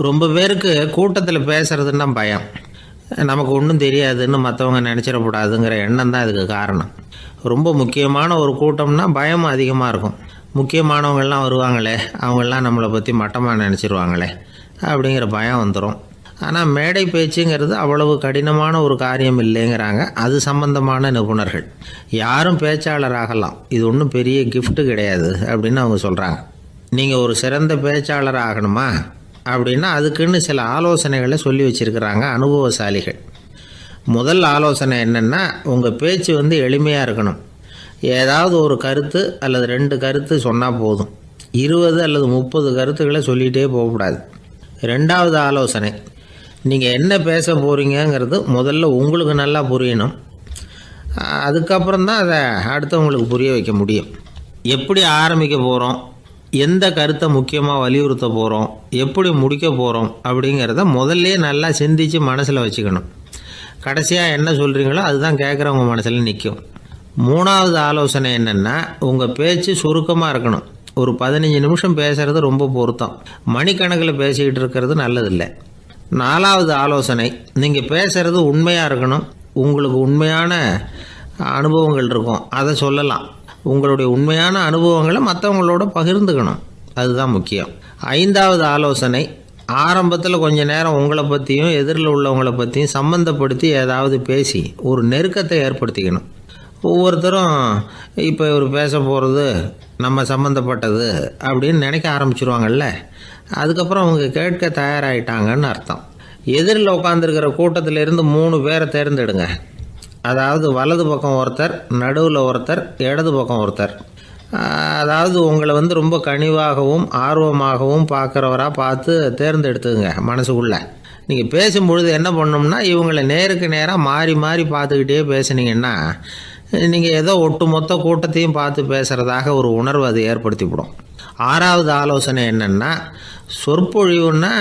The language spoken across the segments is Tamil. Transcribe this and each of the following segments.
ரொம்ப பேருக்கு கூட்டத்தில் பேசுகிறதுன்னா பயம். நமக்கு ஒன்றும் தெரியாதுன்னு மற்றவங்க நினச்சிடக்கூடாதுங்கிற எண்ணம் தான் இதுக்கு காரணம். ரொம்ப முக்கியமான ஒரு கூட்டம்னா பயமும் அதிகமாக இருக்கும். முக்கியமானவங்கள்லாம் வருவாங்களே, அவங்களாம் நம்மளை பற்றி மட்டமாக நினச்சிருவாங்களே அப்படிங்கிற பயம் வந்துடும். ஆனால் மேடை பேச்சுங்கிறது அவ்வளவு கடினமான ஒரு காரியம் இல்லைங்கிறாங்க அது சம்பந்தமான நிபுணர்கள். யாரும் பேச்சாளர் ஆகலாம், இது ஒன்றும் பெரிய கிஃப்ட்டு கிடையாது அப்படின்னு அவங்க சொல்கிறாங்க. நீங்கள் ஒரு சிறந்த பேச்சாளர் ஆகணுமா அப்படின்னா அதுக்குன்னு சில ஆலோசனைகளை சொல்லி வச்சுருக்கிறாங்க அனுபவசாலிகள். முதல் ஆலோசனை என்னென்னா, உங்கள் பேச்சு எளிமையாக இருக்கணும். ஏதாவது ஒரு கருத்து அல்லது 2 கருத்து சொன்னால் போதும். 20 அல்லது 30 கருத்துக்களை சொல்லிகிட்டே போகக்கூடாது. 2வது ஆலோசனை, நீங்கள் என்ன பேச போகிறீங்கிறது முதல்ல உங்களுக்கு நல்லா புரியணும். அதுக்கப்புறம் தான் அதை அடுத்தவங்களுக்கு புரிய வைக்க முடியும். எப்படி ஆரம்பிக்க போகிறோம், எந்த கருத்தை முக்கியமாக வலியுறுத்த போகிறோம், எப்படி முடிக்க போகிறோம் அப்படிங்கிறத முதல்ல நல்லா சிந்தித்து மனசில் வச்சுக்கணும். கடைசியாக என்ன சொல்கிறீங்களோ அதுதான் கேட்குறவங்க மனசில் நிற்கும். 3வது ஆலோசனை என்னென்னா, உங்கள் பேச்சு சுருக்கமாக இருக்கணும். ஒரு 15 நிமிஷம் பேசுகிறது ரொம்ப பொருத்தம். மணிக்கணக்கில் பேசிக்கிட்டு இருக்கிறது நல்லதில்லை. 4வது ஆலோசனை, நீங்கள் பேசுகிறது உண்மையாக இருக்கணும். உங்களுக்கு உண்மையான அனுபவங்கள் இருக்கும், அதை சொல்லலாம். உங்களுடைய உண்மையான அனுபவங்களை மற்றவங்களோட பகிர்ந்துக்கணும், அதுதான் முக்கியம். 5வது ஆலோசனை, ஆரம்பத்தில் கொஞ்ச நேரம் உங்களை பற்றியும் எதிரில் உள்ளவங்களை பற்றியும் சம்மந்தப்படுத்தி ஏதாவது பேசி ஒரு நெருக்கத்தை ஏற்படுத்திக்கணும். ஒவ்வொருத்தரும் இப்போ இவர் பேச போகிறது நம்ம சம்மந்தப்பட்டது அப்படின்னு நினைக்க ஆரம்பிச்சிருவாங்கல்ல, அதுக்கப்புறம் அவங்க கேட்க தயாராகிட்டாங்கன்னு அர்த்தம். எதிரில் உட்காந்துருக்கிற கூட்டத்திலேருந்து 3 பேரை தேர்ந்தெடுங்க. அதாவது வலது பக்கம் ஒருத்தர், நடுவில் ஒருத்தர், இடது பக்கம் ஒருத்தர். அதாவது உங்களை ரொம்ப கனிவாகவும் ஆர்வமாகவும் பார்க்குறவராக பார்த்து தேர்ந்தெடுத்துங்க மனசுக்குள்ளே. நீங்கள் பேசும்பொழுது என்ன பண்ணணும்னா, இவங்களை நேருக்கு நேராக மாறி மாறி பார்த்துக்கிட்டே பேசுனீங்கன்னா நீங்கள் ஏதோ ஒட்டுமொத்த கூட்டத்தையும் பார்த்து பேசுகிறதாக ஒரு உணர்வு அது ஏற்படுத்திவிடும். 6வது ஆலோசனை என்னென்னா, சொற்பொழிவுன்னா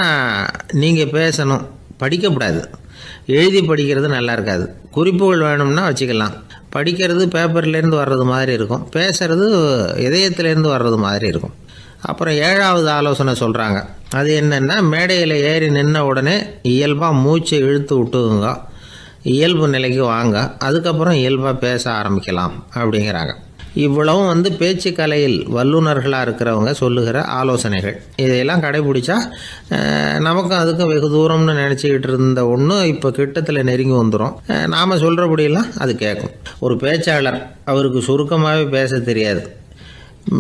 நீங்கள் பேசணும், படிக்கக்கூடாது. எழுதி படிக்கிறது நல்லா இருக்காது. குறிப்புகள் வேணும்னா வச்சுக்கலாம். படிக்கிறது பேப்பர்லேருந்து வர்றது மாதிரி இருக்கும், பேசுகிறது இதயத்திலேருந்து வர்றது மாதிரி இருக்கும். அப்புறம் 7வது ஆலோசனை சொல்கிறாங்க. அது என்னென்னா, மேடையில் ஏறி நின்ன உடனே இயல்பாக மூச்சை இழுத்து விட்டுங்க, இயல்பு நிலைக்கு வாங்க, அதுக்கப்புறம் இயல்பாக பேச ஆரம்பிக்கலாம் அப்படிங்கிறாங்க. இவ்வளவும் பேச்சு கலையில் வல்லுநர்களாக இருக்கிறவங்க சொல்லுகிற ஆலோசனைகள். இதையெல்லாம் கடைபிடிச்சா நமக்கும் அதுக்கும் வெகு தூரம்னு நினச்சிக்கிட்டு இருந்த ஒன்று இப்போ கிட்டத்தில் நெருங்கி வந்துடும். நாம் சொல்கிறபடியெல்லாம் அது கேட்கும். ஒரு பேச்சாளர், அவருக்கு சுருக்கமாகவே பேச தெரியாது.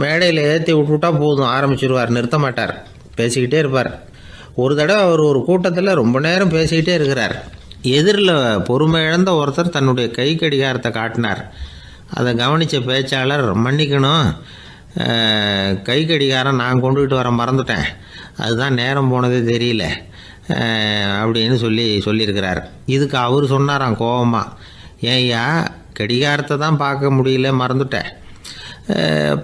மேடையில் ஏற்றி விட்டுவிட்டா போதும், ஆரம்பிச்சிருவார், நிறுத்த மாட்டார், பேசிக்கிட்டே இருப்பார். ஒரு தடவை அவர் ஒரு கூட்டத்தில் ரொம்ப நேரம் பேசிக்கிட்டே இருக்கிறார். எதிரில் பொறுமை இழந்த ஒருத்தர் தன்னுடைய கை கடிகாரத்தை காட்டினார். அதை கவனித்த பேச்சாளர், மன்னிக்கணும், கை கடிகாரம் நான் கொண்டுகிட்டு வர மறந்துட்டேன், அதுதான் நேரம் போனதே தெரியல அப்படின்னு சொல்லியிருக்கிறார். இதுக்கு அவர் சொன்னாராம் கோபமாக, ஏய்யா, கடிகாரத்தை தான் பார்க்க முடியல, மறந்துட்டேன்,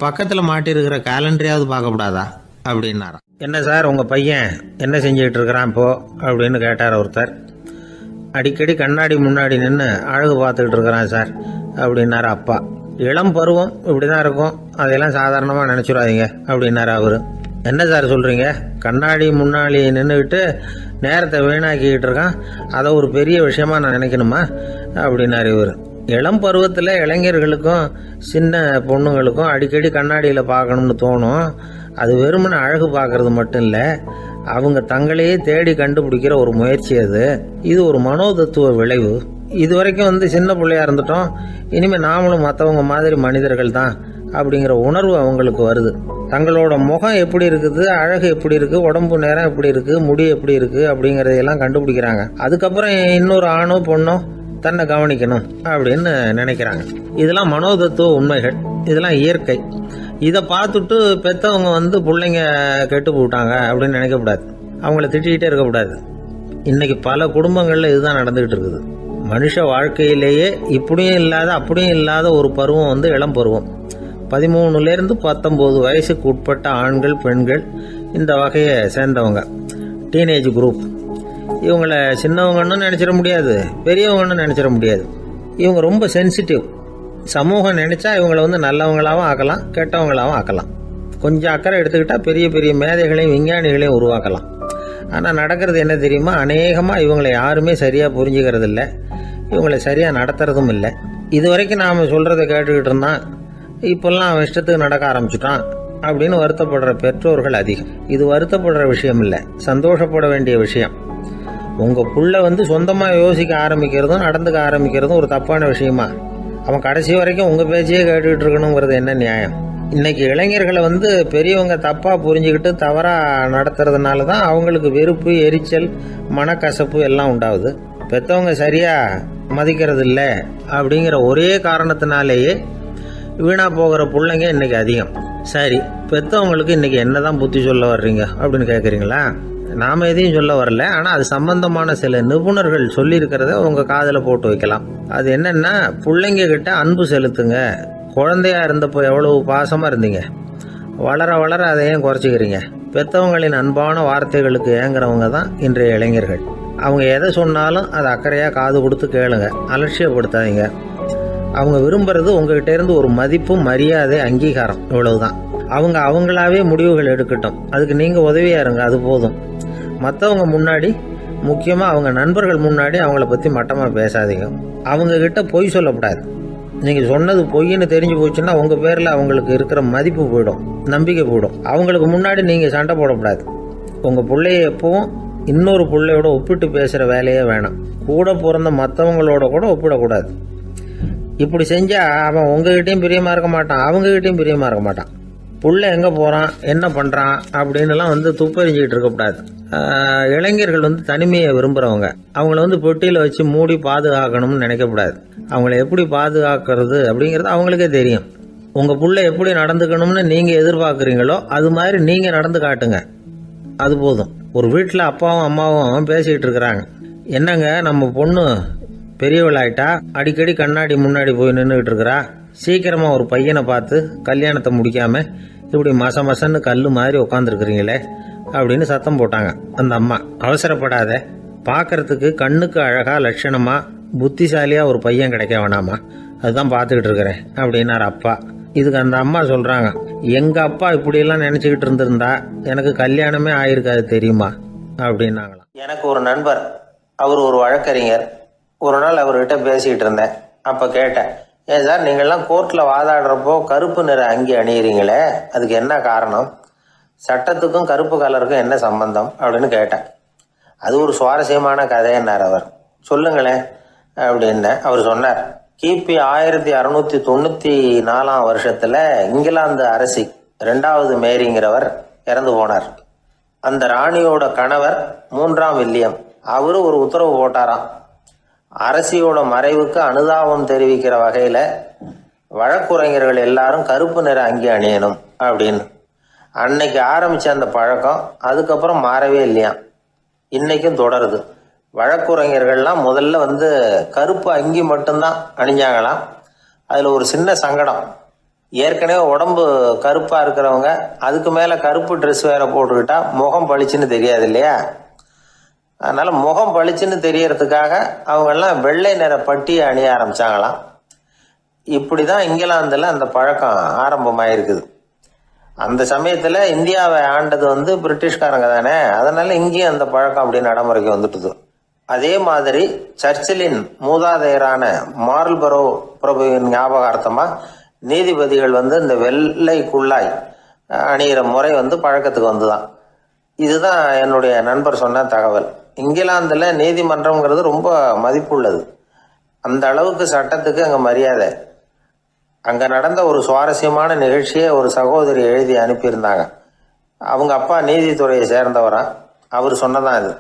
பக்கத்தில் மாட்டிருக்கிற கேலண்டரையாவது பார்க்கக்கூடாதா அப்படின்னாராம். என்ன சார், உங்கள் பையன் என்ன செஞ்சுக்கிட்டு இருக்கிறான் இப்போது அப்படின்னு கேட்டார் ஒருத்தர். அடிக்கடி கண்ணாடி முன்னாடி நின்று அழகு பார்த்துக்கிட்டு இருக்கிறான் சார் அப்படின்னாரு அப்பா. இளம் பருவம் இப்படி தான் இருக்கும், அதையெல்லாம் சாதாரணமாக நினச்சிடாதீங்க அப்படின்னாரு அவர். என்ன சார் சொல்கிறீங்க, கண்ணாடி முன்னாடி நின்றுக்கிட்டு நேரத்தை வீணாக்கிக்கிட்டு இருக்கான், அதை ஒரு பெரிய விஷயமா நான் நினைக்கணுமா அப்படின்னாரு இவர். இளம் பருவத்தில் இளைஞர்களுக்கும் சின்ன பொண்ணுங்களுக்கும் அடிக்கடி கண்ணாடியில் பார்க்கணும்னு தோணும். அது வெறுமனை அழகு பார்க்கறது மட்டும் இல்லை, அவங்க தங்களையே தேடி கண்டுபிடிக்கிற ஒரு முயற்சி அது. இது ஒரு மனோதத்துவ விளைவு. இது வரைக்கும் சின்ன பிள்ளையா இருந்துட்டோம், இனிமேல் நாமளும் மற்றவங்க மாதிரி மனிதர்கள் தான் அப்படிங்கிற உணர்வு அவங்களுக்கு வருது. தங்களோட முகம் எப்படி இருக்குது, அழகு எப்படி இருக்குது, உடம்பு நேரம் எப்படி இருக்குது, முடி எப்படி இருக்குது அப்படிங்கிறதையெல்லாம் கண்டுபிடிக்கிறாங்க. அதுக்கப்புறம் இன்னொரு ஆணோ பொண்ணோ தன்னை கவனிக்கணும் அப்படின்னு நினைக்கிறாங்க. இதெல்லாம் மனோதத்துவ உண்மைகள், இதெல்லாம் இயற்கை. இதை பார்த்துட்டு பெற்றவங்க பிள்ளைங்க கெட்டு போட்டாங்க அப்படின்னு நினைக்கக்கூடாது, அவங்கள திட்டிகிட்டே இருக்கக்கூடாது. இன்றைக்கி பல குடும்பங்களில் இதுதான் நடந்துக்கிட்டு இருக்குது. மனுஷ வாழ்க்கையிலேயே இப்படியும் இல்லாத அப்படியும் இல்லாத ஒரு பருவம் இளம் பருவம். 13லேருந்து 19 வயசுக்கு உட்பட்ட ஆண்கள் பெண்கள் இந்த வகையை சேர்ந்தவங்க, டீனேஜ் குரூப். இவங்கள சின்னவங்கன்னு நினச்சிட முடியாது, பெரியவங்கன்னு நினச்சிட முடியாது. இவங்க ரொம்ப சென்சிட்டிவ். சமூகம் நினச்சா இவங்களை நல்லவங்களாகவும் ஆக்கலாம், கெட்டவங்களாகவும் ஆக்கலாம். கொஞ்சம் அக்கறை எடுத்துக்கிட்டால் பெரிய பெரிய மேதைகளையும் விஞ்ஞானிகளையும் உருவாக்கலாம். ஆனால் நடக்கிறது என்ன தெரியுமா, அநேகமாக இவங்களை யாருமே சரியாக புரிஞ்சுக்கிறது இல்லை, இவங்களை சரியாக நடத்துறதும் இல்லை. இது வரைக்கும் நாம் சொல்கிறத கேட்டுக்கிட்டு இருந்தான், இப்போல்லாம் அவன் இஷ்டத்துக்கு நடக்க ஆரம்பிச்சுட்டான் அப்படின்னு வருத்தப்படுற பெற்றோர்கள் அதிகம். இது வருத்தப்படுற விஷயம் இல்லை, சந்தோஷப்பட வேண்டிய விஷயம். உங்கள் புள்ள சொந்தமாக யோசிக்க ஆரம்பிக்கிறதும் நடந்துக்க ஆரம்பிக்கிறதும் ஒரு தப்பான விஷயமா? அவன் கடைசி வரைக்கும் உங்கள் பேச்சையே கேட்டுக்கிட்டு இருக்கணுங்கிறது என்ன நியாயம்? இன்றைக்கி இளைஞர்களை பெரியவங்க தப்பாக புரிஞ்சுக்கிட்டு தவறாக நடத்துறதுனால தான் அவங்களுக்கு வெறுப்பு, எரிச்சல், மனக்கசப்பு எல்லாம் உண்டாகுது. பெற்றவங்க சரியாக மதிக்கிறது இல்லை அப்படிங்கிற ஒரே காரணத்தினாலேயே வீணாக போகிற பிள்ளைங்க இன்றைக்கி அதிகம். சரி, பெற்றவங்களுக்கு இன்றைக்கி என்ன தான் புத்தி சொல்ல வர்றீங்க அப்படின்னு கேட்குறீங்களா? நாம் எதையும் சொல்ல வரல, ஆனால் அது சம்பந்தமான சில நிபுணர்கள் சொல்லியிருக்கிறத உங்கள் காதில் போட்டு வைக்கலாம். அது என்னென்னா, பிள்ளைங்க கிட்ட அன்பு செலுத்துங்க. குழந்தையா இருந்தப்போ எவ்வளவு பாசமாக இருந்தீங்க, வளர வளர அதை ஏன் குறைச்சிக்கிறீங்க? பெற்றவங்களின் அன்பான வார்த்தைகளுக்கு ஏங்குறவங்க தான் இன்றைய இளைஞர்கள். அவங்க எதை சொன்னாலும் அதை அக்கறையாக காது கொடுத்து கேளுங்க, அலட்சியப்படுத்தாதீங்க. அவங்க விரும்புறது உங்ககிட்ட இருந்து ஒரு மதிப்பு, மரியாதை, அங்கீகாரம், இவ்வளவுதான். அவங்க அவங்களாவே முடிவுகள் எடுக்கட்டும், அதுக்கு நீங்கள் உதவியாக இருங்க, அது போதும். மற்றவங்க முன்னாடி, முக்கியமாக அவங்க நண்பர்கள் முன்னாடி அவங்கள பற்றி மட்டமாக பேசாதீங்க. அவங்கக்கிட்ட பொய் சொல்லக்கூடாது. நீங்கள் சொன்னது பொய்ன்னு தெரிஞ்சு போச்சுன்னா உங்கள் பேரில் அவங்களுக்கு இருக்கிற மதிப்பு போயிடும், நம்பிக்கை போயிடும். அவங்களுக்கு முன்னாடி நீங்கள் சண்டை போடக்கூடாது. உங்கள் பிள்ளைய எப்பவும் இன்னொரு பிள்ளையோட ஒப்பிட்டு பேசுகிற வேலையே வேணாம். கூட பிறந்த மற்றவங்களோட கூட ஒப்பிடக்கூடாது. இப்படி செஞ்சால் அவன் உங்ககிட்டையும் பிரியமாக இருக்க மாட்டான், அவங்ககிட்டையும் பிரியமாக இருக்க மாட்டான். புள்ள எங்கே போகிறான், என்ன பண்ணுறான் அப்படின்னுலாம் துப்பறிஞ்சிக்கிட்டு இருக்கக்கூடாது. இளைஞர்கள் தனிமையை விரும்புகிறவங்க. அவங்கள பெட்டியில் வச்சு மூடி பாதுகாக்கணும்னு நினைக்கக்கூடாது. அவங்கள எப்படி பாதுகாக்கிறது அப்படிங்கிறது அவங்களுக்கே தெரியும். உங்கள் புள்ள எப்படி நடந்துக்கணும்னு நீங்கள் எதிர்பார்க்குறீங்களோ அது மாதிரி நீங்கள் நடந்து காட்டுங்க, அது போதும். ஒரு வீட்டில் அப்பாவும் அம்மாவும் பேசிக்கிட்டு இருக்கிறாங்க, என்னங்க நம்ம பொண்ணு பெரியவளாயிட்டா, அடிக்கடி கண்ணாடி முன்னாடி போய் நின்றுக்கிட்டு இருக்கிறா, சீக்கிரமாக ஒரு பையனை பார்த்து கல்யாணத்தை முடிக்காமல் இப்படி மசன்னு கல் மாதிரி உட்காந்துருக்குறீங்களே அப்படின்னு சத்தம் போட்டாங்க. அந்த அம்மா, அவசரப்படாத, பார்க்கறதுக்கு கண்ணுக்கு அழகா லட்சணமா புத்திசாலியாக ஒரு பையன் கிடைக்க வேணாமா, அதுதான் பார்த்துக்கிட்டு இருக்கிறேன் அப்படின்னார் அப்பா. இதுக்கு அந்த அம்மா சொல்கிறாங்க, எங்கள் அப்பா இப்படியெல்லாம் நினச்சிக்கிட்டு இருந்திருந்தா எனக்கு கல்யாணமே ஆயிருக்காது தெரியுமா அப்படின்னாங்களாம். எனக்கு ஒரு நண்பர், அவர் ஒரு வழக்கறிஞர். ஒரு நாள் அவர்கிட்ட பேசிக்கிட்டு இருந்தேன். அப்போ கேட்டேன், ஏன் சார் நீங்கள்லாம் கோர்ட்டில் வாதாடுறப்போ கருப்பு நிற அங்கி அணியிறீங்களே, அதுக்கு என்ன காரணம்? சட்டத்துக்கும் கருப்பு கலருக்கும் என்ன சம்பந்தம் அப்படின்னு கேட்டேன். அது ஒரு சுவாரஸ்யமான கதைன்னார் அவர். சொல்லுங்களேன் அப்படின்னு அவர் சொன்னார். கிபி 1694 வருஷத்தில் இங்கிலாந்து அரசி 2வது மேரிங்கிறவர் இறந்து போனார். அந்த ராணியோட கணவர் 3ஆம் வில்லியம், அவரு ஒரு உத்தரவு போட்டாராம், அரசியோட மறைவுக்கு அனுதாபம் தெரிவிக்கிற வகையில் வழக்குரைஞர்கள் எல்லாரும் கருப்பு நிற அங்கி அணியணும் அப்படின்னு. அன்னைக்கு ஆரம்பித்த அந்த பழக்கம் அதுக்கப்புறம் மாறவே இல்லையாம், இன்னைக்கும் தொடருது. வழக்குரைஞர்கள்லாம் முதல்ல கருப்பு அங்கி மட்டும்தான் அணிஞ்சாங்களாம். அதில் ஒரு சின்ன சங்கடம், ஏற்கனவே உடம்பு கருப்பாக இருக்கிறவங்க அதுக்கு மேலே கருப்பு ட்ரெஸ் வேற போட்டுக்கிட்டா முகம் பளிச்சுன்னு தெரியாது இல்லையா? அதனால் முகம் பளிச்சுன்னு தெரியறதுக்காக அவங்கெல்லாம் வெள்ளை நிற பட்டியை அணிய ஆரம்பித்தாங்களாம். இப்படி தான் இங்கிலாந்தில் அந்த பழக்கம் ஆரம்பமாயிருக்குது. அந்த சமயத்தில் இந்தியாவை ஆண்டது பிரிட்டிஷ்காரங்க தானே, அதனால் இங்கேயும் அந்த பழக்கம் அப்படி நடைமுறைக்கு வந்துட்டுது. அதே மாதிரி சர்ச்சிலின் மூதாதையரான மார்ல்பரோ பிரபுவின் ஞாபகார்த்தமாக நீதிபதிகள் இந்த வெள்ளை குள்ளாய் அணிகிற முறை பழக்கத்துக்கு வந்துதான். இதுதான் என்னுடைய நண்பர் சொன்ன தகவல். இங்கிலாந்தில் நீதிமன்றம்ங்கிறது ரொம்ப மதிப்புள்ளது. அந்த அளவுக்கு சட்டத்துக்கு அங்கே மரியாதை. அங்கே நடந்த ஒரு சுவாரஸ்யமான நிகழ்ச்சியை ஒரு சகோதரி எழுதி அனுப்பியிருந்தாங்க. அவங்க அப்பா நீதித்துறையை சேர்ந்தவரா, அவர் சொன்னதான் இது.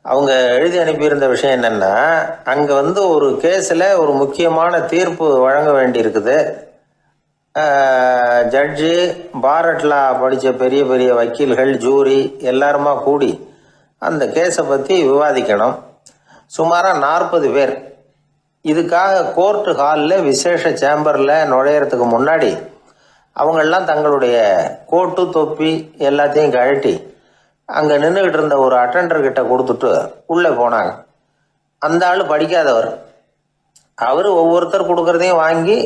அவங்க எழுதி அனுப்பியிருந்த விஷயம் என்னென்னா, அங்கே ஒரு கேஸில் ஒரு முக்கியமான தீர்ப்பு வழங்க வேண்டியிருக்குது. ஜட்ஜு, பாரட்லா படித்த பெரிய பெரிய வக்கீல்கள், ஜூரி எல்லாருமா கூடி அந்த கேஸை பற்றி விவாதிக்கணும். சுமாராக 40 பேர். இதுக்காக கோர்ட்டு ஹாலில் விசேஷ சேம்பரில் நுழையிறதுக்கு முன்னாடி அவங்கெல்லாம் தங்களுடைய கோட்டு, தொப்பி எல்லாத்தையும் கழட்டி அங்கே நின்றுக்கிட்டு இருந்த ஒரு அட்டெண்டர்கிட்ட கொடுத்துட்டு உள்ளே போனாங்க. அந்த ஆள் படிக்காதவர். அவர் ஒவ்வொருத்தர் கொடுக்குறதையும் வாங்கி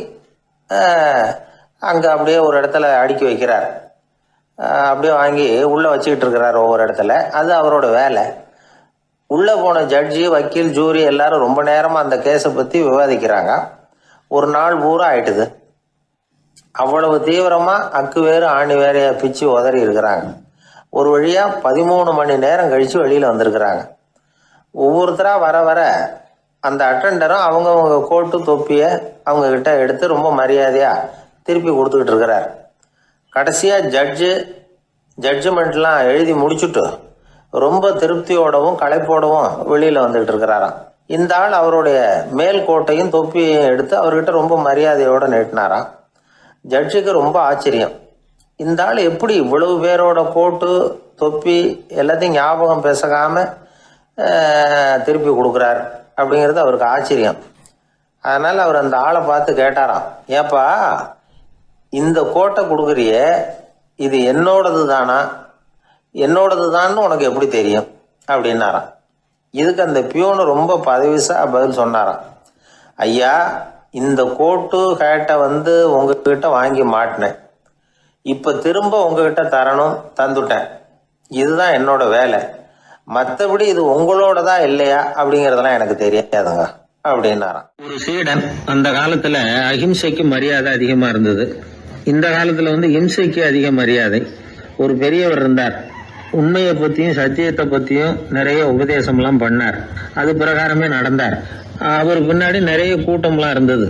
அங்கே அப்படியே ஒரு இடத்துல அடுக்கி வைக்கிறார். அப்படியே வாங்கி உள்ளே வச்சுக்கிட்டு இருக்கிறார் ஒவ்வொரு இடத்துல. அது அவரோட வேலை. உள்ளே போன ஜட்ஜி, வக்கீல், ஜூரி எல்லாரும் ரொம்ப நேரமாக அந்த கேஸை பற்றி விவாதிக்கிறாங்க. ஒரு நாள் பூரா ஆயிட்டுது. அவ்வளவு தீவிரமாக அக்கு வேறு ஆணி வேறையா பிச்சு உதறி இருக்கிறாங்க. ஒரு வழியாக 13 மணி நேரம் கழித்து வெளியில் வந்திருக்கிறாங்க. ஒவ்வொருத்தராக வர வர அந்த அட்டெண்டரும் அவங்கவுங்க கோட்டு தொப்பியை அவங்கக்கிட்ட எடுத்து ரொம்ப மரியாதையாக திருப்பி கொடுத்துக்கிட்டு இருக்கிறார். கடைசியாக ஜட்ஜ்மெண்ட்லாம் எழுதி முடிச்சுட்டு ரொம்ப திருப்தியோடவும் களைப்போடவும் வெளியில் வந்துக்கிட்டு இருக்கிறாராம். இந்த ஆள் அவருடைய மேல் கோட்டையும் தொப்பியையும் எடுத்து அவர்கிட்ட ரொம்ப மரியாதையோடு நீட்டினாராம். ஜட்ஜுக்கு ரொம்ப ஆச்சரியம். இந்த ஆள் எப்படி இவ்வளவு பேரோட கோட்டு தொப்பி எல்லாத்தையும் ஞாபகம் பேசாமல் திருப்பி கொடுக்குறார் அப்படிங்கிறது அவருக்கு ஆச்சரியம். அதனால் அவர் அந்த ஆளை பார்த்து கேட்டாராம், ஏப்பா இந்த கோட்டை கொடுக்குறிய, இது என்னோடது தானா, என்னோடது தான்னு உனக்கு எப்படி தெரியும் அப்படின்னாராம். இதுக்கு அந்த பியூனு ரொம்ப பதவிசா பதில் சொன்னாராம், ஐயா இந்த கோட்டு ஹேட்டை உங்ககிட்ட வாங்கி மாட்டினேன், இப்போ திரும்ப உங்ககிட்ட தரணும், தந்துட்டேன், இதுதான் என்னோட வேலை, மற்றபடி இது உங்களோடதா இல்லையா அப்படிங்கிறதெல்லாம் எனக்கு தெரியாதுங்க அப்படின்னாராம். ஒரு சீடன் அந்த காலத்துல அஹிம்சைக்கு மரியாதை அதிகமா இருந்தது. இந்த காலத்துல இம்சைக்கு அதிக மரியாதை. ஒரு பெரியவர் இருந்தார். உண்மையை பத்தியும் சத்தியத்தை பத்தியும் நிறைய உபதேசம்லாம் பண்ணார். அது பிரகாரமே நடந்தார். அவர் பின்னாடி நிறைய கூட்டம்லாம் இருந்தது.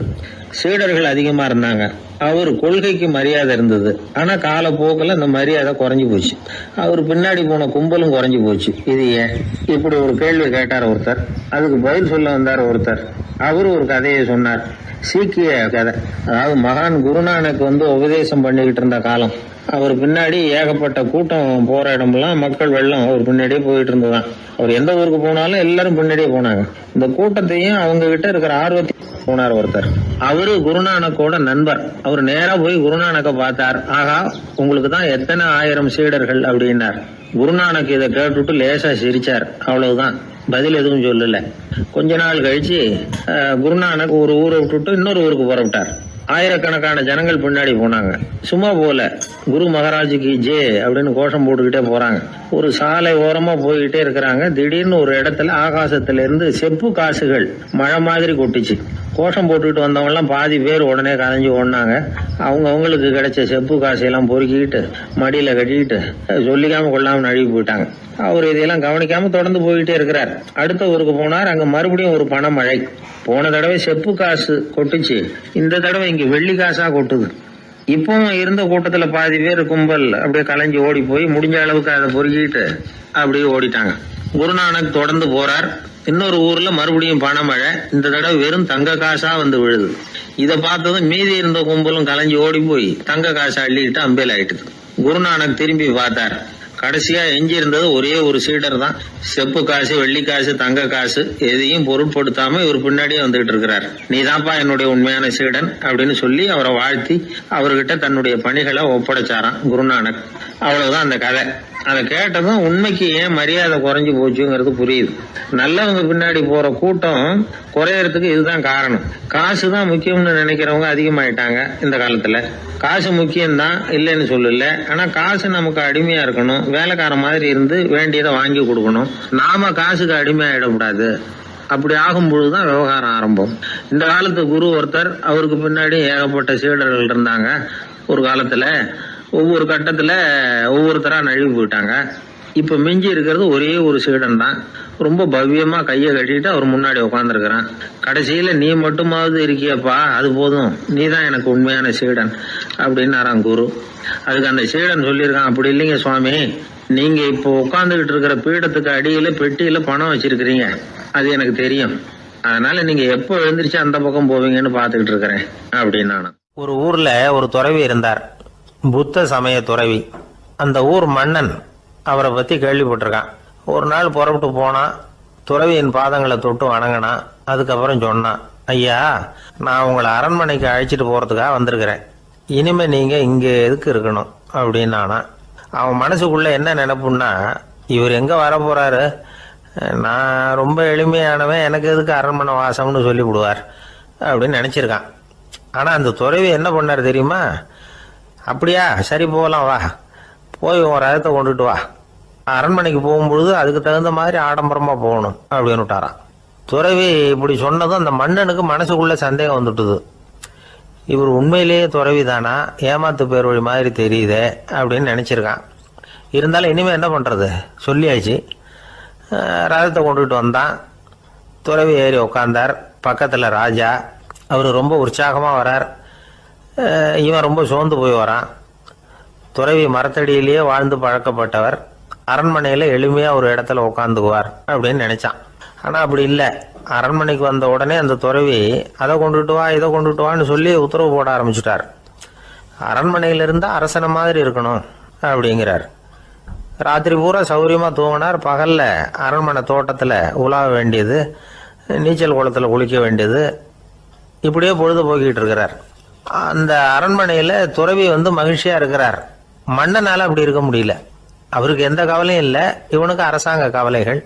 சீடர்கள் அதிகமா இருந்தாங்க. அவர் கொள்கைக்கு மரியாதை இருந்தது. ஆனா காலப்போக்கில் அந்த மரியாதை குறைஞ்சி போச்சு. அவர் பின்னாடி போன கும்பலும் குறைஞ்சி போச்சு. இது ஏன்? இப்படி ஒரு கேள்வி கேட்டார் ஒருத்தர். அதுக்கு பதில் சொல்ல வந்தார் ஒருத்தர். அவரு ஒரு கதையை சொன்னார். சீக்கிய கதை. அதாவது மகான் குருநானக் உபதேசம் பண்ணிக்கிட்டு இருந்த காலம். அவர் பின்னாடி ஏகப்பட்ட கூட்டம் போற இடமெல்லாம் மக்கள் வெள்ளம் அவர் பின்னாடியே போயிட்டு இருந்ததுதான். அவர் எந்த ஊருக்கு போனாலும் எல்லாரும் பின்னாடியே போனாங்க. இந்த கூட்டத்தையும் அவங்க கிட்ட இருக்கிற ஆர்வத்தை போனார் ஒருத்தர். அவரு குருநானக்கோட நண்பர். அவர் நேரா போய் குருநானக்க பார்த்தார். ஆகா, உங்களுக்கு தான் எத்தனை 1000 சீடர்கள் அப்படின்னார். குருநானக் இதை கேட்டுட்டு லேசா சிரிச்சார். அவ்வளவுதான், பதில் எதுவும் சொல்லல. கொஞ்ச நாள் கழிச்சு குருநானக் ஒரு ஊரை விட்டுட்டு இன்னொரு ஊருக்கு புறப்பட்டார். ஆயிரக்கணக்கான ஜனங்கள் பின்னாடி போனாங்க. சும்மா போல குரு மகாராஜுக்கு ஜே அப்படின்னு கோஷம் போட்டுக்கிட்டே போறாங்க. ஒரு சாலை ஓரமா போய்கிட்டே இருக்கிறாங்க. திடீர்னு ஒரு இடத்துல ஆகாசத்துல இருந்து செப்பு காசுகள் மழை மாதிரி கொட்டுச்சு. கோஷம் போட்டுக்கிட்டு வந்தவங்க எல்லாம் பாதி பேர் உடனே கதைஞ்சு ஓடினாங்க. அவங்களுக்கு கிடைச்ச செப்பு காசையெல்லாம் பொறுக்கிக்கிட்டு மடியில கட்டிக்கிட்டு சொல்லிக்காம கொள்ளாம நழுவி போயிட்டாங்க. அவர் இதையெல்லாம் கவனிக்காம தொடர்ந்து போய்கிட்டே இருக்கிறார். அடுத்த ஊருக்கு போனார். அங்க மறுபடியும் ஒரு பணமழை. போன தடவை செப்பு காசு கொட்டுச்சு, இந்த தடவை இங்க வெள்ளி காசா கொட்டுது. இப்பவும் இருந்த கூட்டத்துல பாதி பேர் கும்பல் அப்படியே கலைஞ்சு ஓடி போய் முடிஞ்ச அளவுக்கு அதை பொறுக்கிட்டு அப்படியே ஓடிட்டாங்க. குருநானக் தொடர்ந்து போறார். இன்னொரு ஊர்ல மறுபடியும் பணமழை. இந்த தடவை வெறும் தங்க காசா விழுது. இதை பார்த்ததும் மீதி இருந்த கும்பலும் கலைஞ்சு ஓடி போய் தங்க காசை அள்ளிக்கிட்டு அம்பேல் ஆயிட்டுது. குருநானக் திரும்பி பார்த்தார். கடைசியா எஞ்சி இருந்தது ஒரே ஒரு சீடர் தான். செப்பு காசு, வெள்ளி காசு, தங்க காசு எதையும் பொருட்படுத்தாம இவர் பின்னாடியே வந்துகிட்டு இருக்கிறார். நீதான்ப்பா என்னுடைய உண்மையான சீடன் அப்படின்னு சொல்லி அவரை வாழ்த்தி அவர்கிட்ட தன்னுடைய பணிகளை ஒப்படைச்சாராம் குருநானக். அவ்வளவுதான் அந்த கதை. அதை கேட்டதும் உண்மைக்கு ஏன் மரியாதை குறைஞ்சு போச்சுங்கிறது புரியுது. நல்லவங்க பின்னாடி போற கூட்டம் குறையறதுக்கு இதுதான் காரணம். காசு தான் முக்கியம்னு நினைக்கிறவங்க அதிகமாயிட்டாங்க இந்த காலத்துல. காசு முக்கியம்தான், இல்லைன்னு சொல்லல. ஆனா காசு நமக்கு அடிமையா இருக்கணும். வேலைக்கார மாதிரி இருந்து வேண்டியதை வாங்கி கொடுக்கணும். நாம காசுக்கு அடிமையாயிடக்கூடாது. அப்படி ஆகும் பொழுதுதான் விவகாரம் ஆரம்பம். இந்த காலத்து குரு ஒருத்தர், அவருக்கு பின்னாடி ஏகப்பட்ட சீடர்கள் இருந்தாங்க. ஒரு காலத்துல ஒவ்வொரு கட்டத்துல ஒவ்வொருத்தரா நழுவி போயிட்டாங்க. இப்ப மிஞ்சி இருக்கிறது ஒரே ஒரு சீடன் தான். ரொம்ப பவ்யமா கையை கட்டிட்டு அவர் முன்னாடி உட்காந்துருக்கிறான். கடைசியில நீ மட்டுமாவது இருக்கியப்பா, அது போதும், நீ தான் எனக்கு உண்மையான சீடன் அப்படின்னாராம் குரு. அதுக்கு அந்த சீடன் சொல்லியிருக்கான், அப்படி இல்லைங்க சுவாமி, நீங்க இப்போ உட்காந்துக்கிட்டு இருக்கிற பீடத்துக்கு அடியில பெட்டியில பணம் வச்சிருக்கிறீங்க, அது எனக்கு தெரியும். அதனால நீங்க எப்போ எழுந்திரிச்சு அந்த பக்கம் போவீங்கன்னு பாத்துக்கிட்டு இருக்கிறேன் அப்படின்னு. ஒரு ஊர்ல ஒரு துறவி இருந்தார், புத்த சமய துறவி. அந்த ஊர் மன்னன் அவரை பத்தி கேள்விப்பட்டிருக்கான். ஒரு நாள் புறப்பட்டு போனான். துறவியின் பாதங்களை தொட்டு வணங்கினான். அதுக்கப்புறம் சொன்னான், ஐயா, நான் உங்களை அரண்மனைக்கு அழைச்சிட்டு போறதுக்காக வந்திருக்கிறேன். இனிமே நீங்க இங்க எதுக்கு இருக்கணும் அப்படின்னானா. அவன் மனசுக்குள்ள என்ன நினைப்புன்னா, இவர் எங்க வர போறாரு, நான் ரொம்ப எளிமையானவன், எனக்கு எதுக்கு அரண்மனை வாசம்னு சொல்லி விடுவார் அப்படின்னு நினைச்சிருக்கான். ஆனா அந்த துறவி என்ன பண்ணார் தெரியுமா? அப்படியா, சரி போகலாம் வா, போய் உன் ரதத்தை கொண்டுட்டு வா, அரண்மனைக்கு போகும்பொழுது அதுக்கு தகுந்த மாதிரி ஆடம்பரமாக போகணும் அப்படின்னு விட்டாரான். துறவி இப்படி சொன்னதும் அந்த மன்னனுக்கு மனசுக்குள்ள சந்தேகம் வந்துட்டுது. இவர் உண்மையிலேயே துறவி தானா, ஏமாத்து பேர் வழி மாதிரி தெரியுதே அப்படின்னு நினச்சிருக்கான். இருந்தாலும் இனிமேல் என்ன பண்ணுறது, சொல்லியாச்சு. ரதத்தை கொண்டுகிட்டு வந்தான். துறவி ஏறி உக்காந்தார். பக்கத்தில் ராஜா. அவர் ரொம்ப உற்சாகமாக வரார். இவன் ரொம்ப சோர்ந்து போய் வரான். துறவி மரத்தடியிலேயே வாழ்ந்து பழக்கப்பட்டவர், அரண்மனையில் எளிமையாக ஒரு இடத்துல உட்காந்துக்குவார் அப்படின்னு நினச்சான். ஆனால் அப்படி இல்லை. அரண்மனைக்கு வந்த உடனே அந்த துறவி அதை கொண்டுட்டு வா இதை கொண்டுட்டு வான்னு சொல்லி உத்தரவு போட ஆரம்பிச்சுட்டார். அரண்மனையில் இருந்தால் அரசனை மாதிரி இருக்கணும் அப்படிங்கிறார். ராத்திரி பூரா சௌரியமாக தூங்கினார். பகலில் அரண்மனை தோட்டத்தில் உலாவ வேண்டியது, நீச்சல் குளத்தில் குளிக்க வேண்டியது, இப்படியே பொழுது போக்கிட்டு இருக்கிறார். அந்த அரண்மனையில் துறவி மகிழ்ச்சியாக இருக்கிறார். மன்னனால் அப்படி இருக்க முடியல. அவருக்கு எந்த கவலையும் இல்லை, இவனுக்கு அரசாங்க கவலைகள்.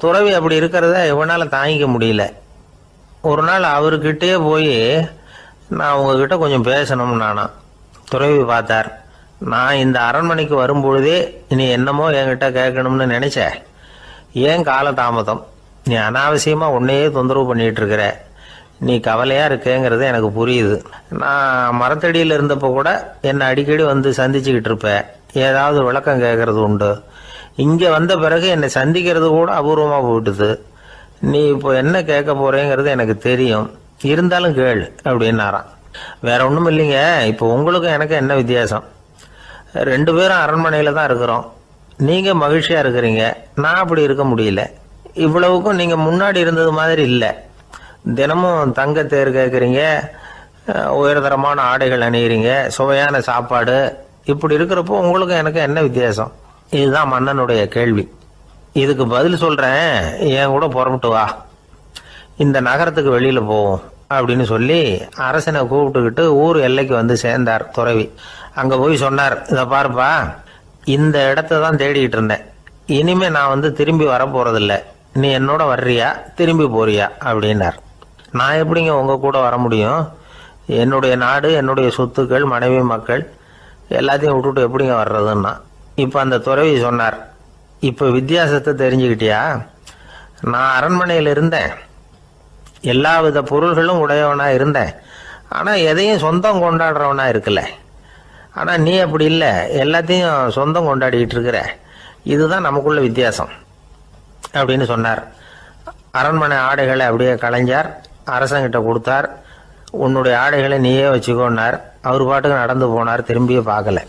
துறவி அப்படி இருக்கிறத இவனால் தாங்கிக்க முடியல. ஒரு நாள் அவர்கிட்டயே போய், நான் உங்ககிட்ட கொஞ்சம் பேசணும் நானா. துறவி பார்த்தார். நான் இந்த அரண்மனைக்கு வரும்பொழுதே நீ என்னமோ என்கிட்ட கேட்கணும்னு நினைச்ச. ஏன் காலதாமதம்? நீ அனாவசியமாக உன்னையே தொந்தரவு பண்ணிட்டு இருக்கிற. நீ கவலையாக இருக்கேங்கிறது எனக்கு புரியுது. நான் மரத்தடியில் இருந்தப்போ கூட என்னை அடிக்கடி சந்திச்சுக்கிட்டு இருப்பேன். ஏதாவது விளக்கம் கேட்கறது உண்டு. இங்கே வந்த பிறகு என்னை சந்திக்கிறது கூட அபூர்வமாக போயிட்டுது. நீ இப்போ என்ன கேட்க போறேங்கிறது எனக்கு தெரியும், இருந்தாலும் கேள் அப்படின்னாராம். வேற ஒன்றும் இல்லைங்க, இப்போ உங்களுக்கும் எனக்கு என்ன வித்தியாசம்? 2 பேரும் அரண்மனையில் தான் இருக்கிறோம். நீங்கள் மகிழ்ச்சியாக இருக்கிறீங்க, நான் அப்படி இருக்க முடியல. இவ்வளவுக்கும் நீங்கள் முன்னாடி இருந்தது மாதிரி இல்லை. தினமும் தங்க தேர் கேட்குறீங்க, உயர்தரமான ஆடைகள் அணிகிறீங்க, சுவையான சாப்பாடு. இப்படி இருக்கிறப்போ உங்களுக்கும் எனக்கு என்ன வித்தியாசம்? இதுதான் மன்னனுடைய கேள்வி. இதுக்கு பதில் சொல்கிறேன், என் கூட புறப்பட்டு வா, இந்த நகரத்துக்கு வெளியில் போவோம் அப்படின்னு சொல்லி அரசனை கூப்பிட்டுக்கிட்டு ஊர் எல்லைக்கு சேர்ந்தார் துறவி. அங்கே போய் சொன்னார், இதை பாருப்பா, இந்த இடத்த தான் தேடிக்கிட்டு இருந்தேன். இனிமே நான் திரும்பி வரப்போறதில்ல. நீ என்னோட வர்றியா திரும்பி போறியா அப்படின்னார். நான் எப்படிங்க உங்கள் கூட வர முடியும்? என்னுடைய நாடு, என்னுடைய சொத்துக்கள், மனைவி, மக்கள் எல்லாத்தையும் விட்டுட்டு எப்படிங்க வர்றதுன்னா. இப்போ அந்த துறவி சொன்னார், இப்போ வித்தியாசத்தை தெரிஞ்சுக்கிட்டியா? நான் அரண்மனையில் இருந்தேன், எல்லா வித பொருள்களும் உடையவனாக இருந்தேன். ஆனால் எதையும் சொந்தம் கொண்டாடுறவனா இருக்கல. ஆனால் நீ அப்படி இல்லை, எல்லாத்தையும் சொந்தம் கொண்டாடிக்கிட்டு இருக்கிற. இதுதான் நமக்குள்ள வித்தியாசம் அப்படின்னு சொன்னார். அரண்மனை ஆடைகளை அப்படியே கலைஞ்சார், அரசங்கிட்ட கொடுத்தார். உன்னுடைய ஆடைகளை நீயே வச்சுக்கோன்னார். அவர் பாட்டுக்கு நடந்து போனார், திரும்பியே பார்க்கல.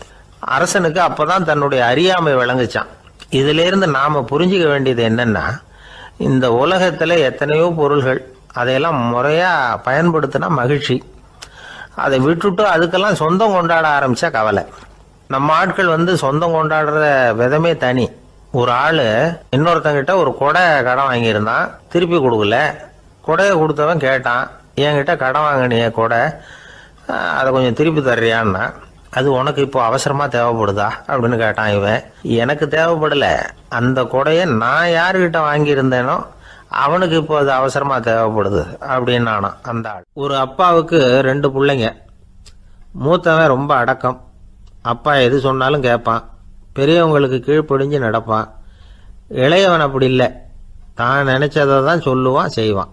அரசனுக்கு அப்பதான் தன்னுடைய அறியாமை விளங்குச்சான். இதிலிருந்து நாம புரிஞ்சுக்க வேண்டியது என்னன்னா, இந்த உலகத்துல எத்தனையோ பொருள்கள், அதையெல்லாம் முறையா பயன்படுத்தினா மகிழ்ச்சி. அதை விட்டுட்டு அதுக்கெல்லாம் சொந்தம் கொண்டாட ஆரம்பிச்சா கவலை. நம்ம ஆட்கள் சொந்தம் கொண்டாடுற விதமே தனி. ஒரு ஆளு இன்னொருத்தங்கிட்ட ஒரு கொடை கடன் வாங்கியிருந்தான், திருப்பி கொடுக்கல. கொடையை கொடுத்தவன் கேட்டான், என்கிட்ட கடன் வாங்கினிய கொடை, அதை கொஞ்சம் திருப்பி தர்றியான்னா. அது உனக்கு இப்போ அவசரமா தேவைப்படுதா அப்படின்னு கேட்டான் இவன். எனக்கு தேவைப்படல, அந்த கொடையை நான் யாருக்கிட்ட வாங்கியிருந்தேனோ அவனுக்கு இப்போ அது அவசரமா தேவைப்படுது அப்படின்னு நானும். அந்த ஆள். ஒரு அப்பாவுக்கு 2 பிள்ளைங்க. மூத்தவன் ரொம்ப அடக்கம், அப்பா எது சொன்னாலும் கேட்பான், பெரியவங்களுக்கு கீழ்ப்படிஞ்சு நடப்பான். இளையவன் அப்படி இல்லை, தான் நினைச்சதை தான் சொல்லுவான், செய்வான்.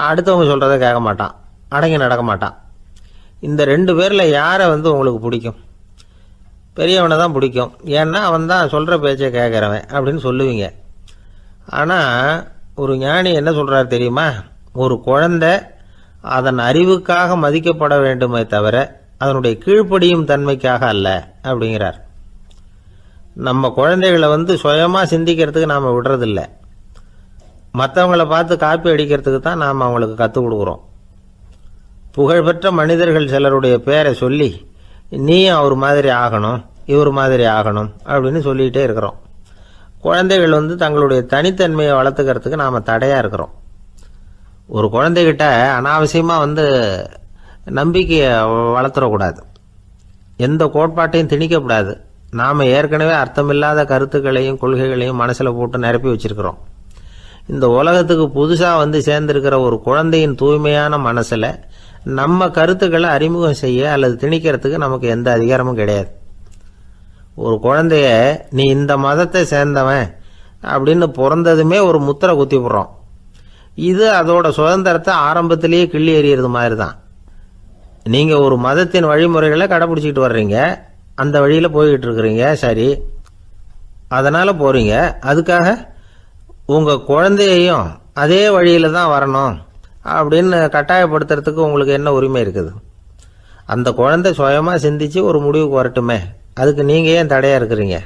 அடுத்தவங்க சொல்றதை கேட்க மாட்டான், அடங்கி நடக்க மாட்டான். இந்த 2 பேரில் யாரை உங்களுக்கு பிடிக்கும்? பெரியவனை தான் பிடிக்கும். ஏன்னா அவன் தான் சொல்கிற பேச்சை கேட்குறவன் அப்படின்னு சொல்லுவீங்க. ஆனால் ஒரு ஞானி என்ன சொல்கிறார் தெரியுமா? ஒரு குழந்தை அதன் அறிவுக்காக மதிக்கப்பட வேண்டுமே தவிர அதனுடைய கீழ்ப்படியும் தன்மைக்காக அல்ல அப்படிங்கிறார். நம்ம குழந்தைகளை சுயமாக சிந்திக்கிறதுக்கு நாம் விடுறதில்லை, மற்றவங்களை பார்த்து காப்பி அடிக்கிறதுக்கு தான் நாம் அவங்களுக்கு கற்றுக் கொடுக்குறோம். புகழ்பெற்ற மனிதர்கள் சிலருடைய பேரை சொல்லி நீயும் அவர் மாதிரி ஆகணும், இவர் மாதிரி ஆகணும் அப்படின்னு சொல்லிகிட்டே இருக்கிறோம். குழந்தைகள் தங்களுடைய தனித்தன்மையை வளர்த்துக்கிறதுக்கு நாம் தடையாக இருக்கிறோம். ஒரு குழந்தைகிட்ட அனாவசியமாக நம்பிக்கையை வளர்த்துடக்கூடாது, எந்த கோட்பாட்டையும் திணிக்கக்கூடாது. நாம் ஏற்கனவே அர்த்தமில்லாத கருத்துக்களையும் கொள்கைகளையும் மனசில் போட்டு நிரப்பி வச்சிருக்கிறோம். இந்த உலகத்துக்கு புதுசாக சேர்ந்திருக்கிற ஒரு குழந்தையின் தூய்மையான மனசில் நம்ம கருத்துக்களை அறிமுகம் செய்ய அல்லது திணிக்கிறதுக்கு நமக்கு எந்த அதிகாரமும் கிடையாது. ஒரு குழந்தைய நீ இந்த மதத்தை சேர்ந்தவன் அப்படின்னு பிறந்ததுமே ஒரு முத்திரை குத்தி விடுறோம். இது அதோட சுதந்திரத்தை ஆரம்பத்திலேயே கிள்ளி எறிகிறது மாதிரி தான். நீங்கள் ஒரு மதத்தின் வழிமுறைகளை கடைப்பிடிச்சிக்கிட்டு வர்றீங்க, அந்த வழியில் போய்கிட்டு இருக்கிறீங்க, சரி, அதனால் போகிறீங்க. அதுக்காக உங்கள் குழந்தையையும் அதே வழியில் தான் வரணும் அப்படின்னு கட்டாயப்படுத்துறதுக்கு உங்களுக்கு என்ன உரிமை இருக்குது? அந்த குழந்தை சுயமாக சிந்திச்சு ஒரு முடிவுக்கு வரட்டுமே, அதுக்கு நீங்கள் ஏன் தடையாக இருக்கிறீங்க?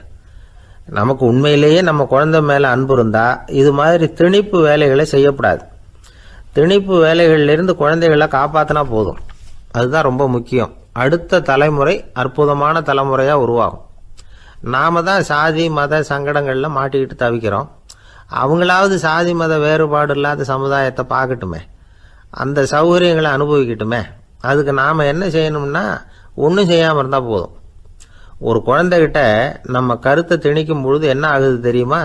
நமக்கு உண்மையிலேயே நம்ம குழந்தை மேலே அன்பு இருந்தால் இது மாதிரி திணிப்பு வேலைகளை செய்யக்கூடாது. திணிப்பு வேலைகளிலிருந்து குழந்தைகளை காப்பாற்றினா போதும். அதுதான் ரொம்ப முக்கியம். அடுத்த தலைமுறை அற்புதமான தலைமுறையாக உருவாகும். நாம் தான் சாதி மத சங்கடங்களில் மாட்டிக்கிட்டு தவிக்கிறோம். அவங்களாவது சாதி மத வேறுபாடு இல்லாத சமுதாயத்தை பார்க்கட்டுமே, அந்த சௌகரியங்களை அனுபவிக்கட்டுமே. அதுக்கு நாம் என்ன செய்யணும்னா ஒன்றும் செய்யாமல் இருந்தால் போதும். ஒரு குழந்தைகிட்ட நம்ம கருத்தை திணிக்கும் பொழுது என்ன ஆகுது தெரியுமா?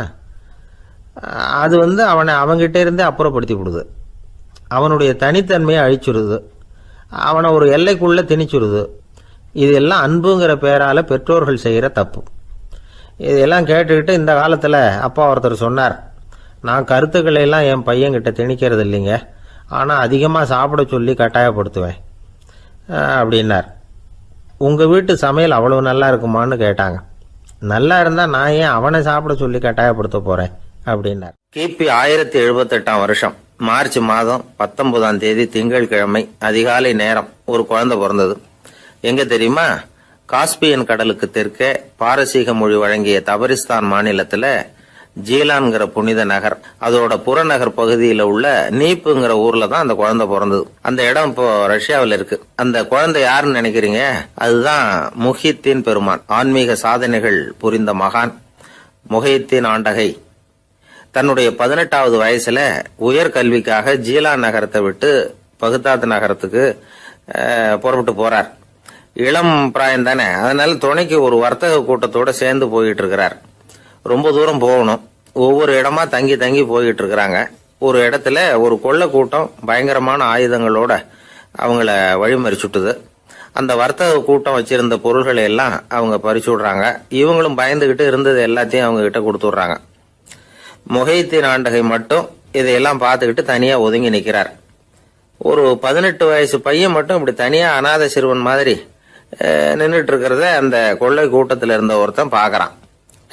அது அவனை அவங்ககிட்ட இருந்தே அப்புறப்படுத்தி விடுது. அவனுடைய தனித்தன்மையை அழிச்சுடுது. அவனை ஒரு எல்லைக்குள்ளே திணிச்சுடுது. இதெல்லாம் அன்புங்கிற பேரால் பெற்றோர்கள் செய்கிற தப்பு. இதெல்லாம் கேட்டுக்கிட்டு இந்த காலத்தில் அப்பா ஒருத்தர் சொன்னார், நான் கருத்துக்களை எல்லாம் என் பையன்கிட்ட திணிக்கிறது இல்லைங்க, ஆனால் அதிகமாக சாப்பிட சொல்லி கட்டாயப்படுத்துவேன் அப்படின்னார். உங்கள் வீட்டு சமையல் அவ்வளவு நல்லா இருக்குமான்னு கேட்டாங்க. நல்லா இருந்தால் நான் ஏன் அவனை சாப்பிட சொல்லி கட்டாயப்படுத்த போகிறேன் அப்படின்னார். கிபி 1078 மார்ச் மாதம் 19 திங்கட்கிழமை அதிகாலை நேரம் ஒரு குழந்தை பிறந்தது. எங்க தெரியுமா? காஸ்பியன் கடலுக்கு தெற்கே பாரசீக மொழி வழங்கிய தபரிஸ்தான் மாநிலத்துல ஜீலான்கிற புனித நகர், அதோட புறநகர் பகுதியில் உள்ள நீப்புங்கிற ஊர்ல தான் அந்த குழந்தை பிறந்தது. அந்த இடம் இப்போ ரஷ்யாவில் இருக்கு. அந்த குழந்தை யாருன்னு நினைக்கிறீங்க? அதுதான் முஹித்தீன் பெருமான், ஆன்மீக சாதனைகள் புரிந்த மகான் முஹித்தீன் ஆண்டகை. தன்னுடைய 18வது வயசுல உயர்கல்விக்காக ஜீலான் நகரத்தை விட்டு பகுதாத் நகரத்துக்கு புறப்பட்டு போறார். இளம் பிராயம் தானே, அதனால துணைக்கு ஒரு வர்த்தக கூட்டத்தோட சேர்ந்து போயிட்டு இருக்கிறார். ரொம்ப தூரம் போகணும். ஒவ்வொரு இடமா தங்கி தங்கி போயிட்டு இருக்கிறாங்க. ஒரு இடத்துல ஒரு கொள்ளை கூட்டம் பயங்கரமான ஆயுதங்களோட அவங்கள வழிமறிச்சுட்டுது. அந்த வர்த்தக கூட்டம் வச்சிருந்த பொருள்களை எல்லாம் அவங்க பறிச்சு விடுறாங்க. இவங்களும் பயந்துகிட்டு இருந்தது எல்லாத்தையும் அவங்க கிட்ட கொடுத்துடுறாங்க. முஹித்தீன் ஆண்டகை மட்டும் இதையெல்லாம் பார்த்துக்கிட்டு தனியா ஒதுங்கி நிற்கிறார். ஒரு 18 வயசு பையன் மட்டும் இப்படி தனியா அநாத சிறுவன் மாதிரி நின்றுட்டு இருக்கிறத அந்த கொள்ளை கூட்டத்தில் இருந்த ஒருத்தன் பாக்குறான்.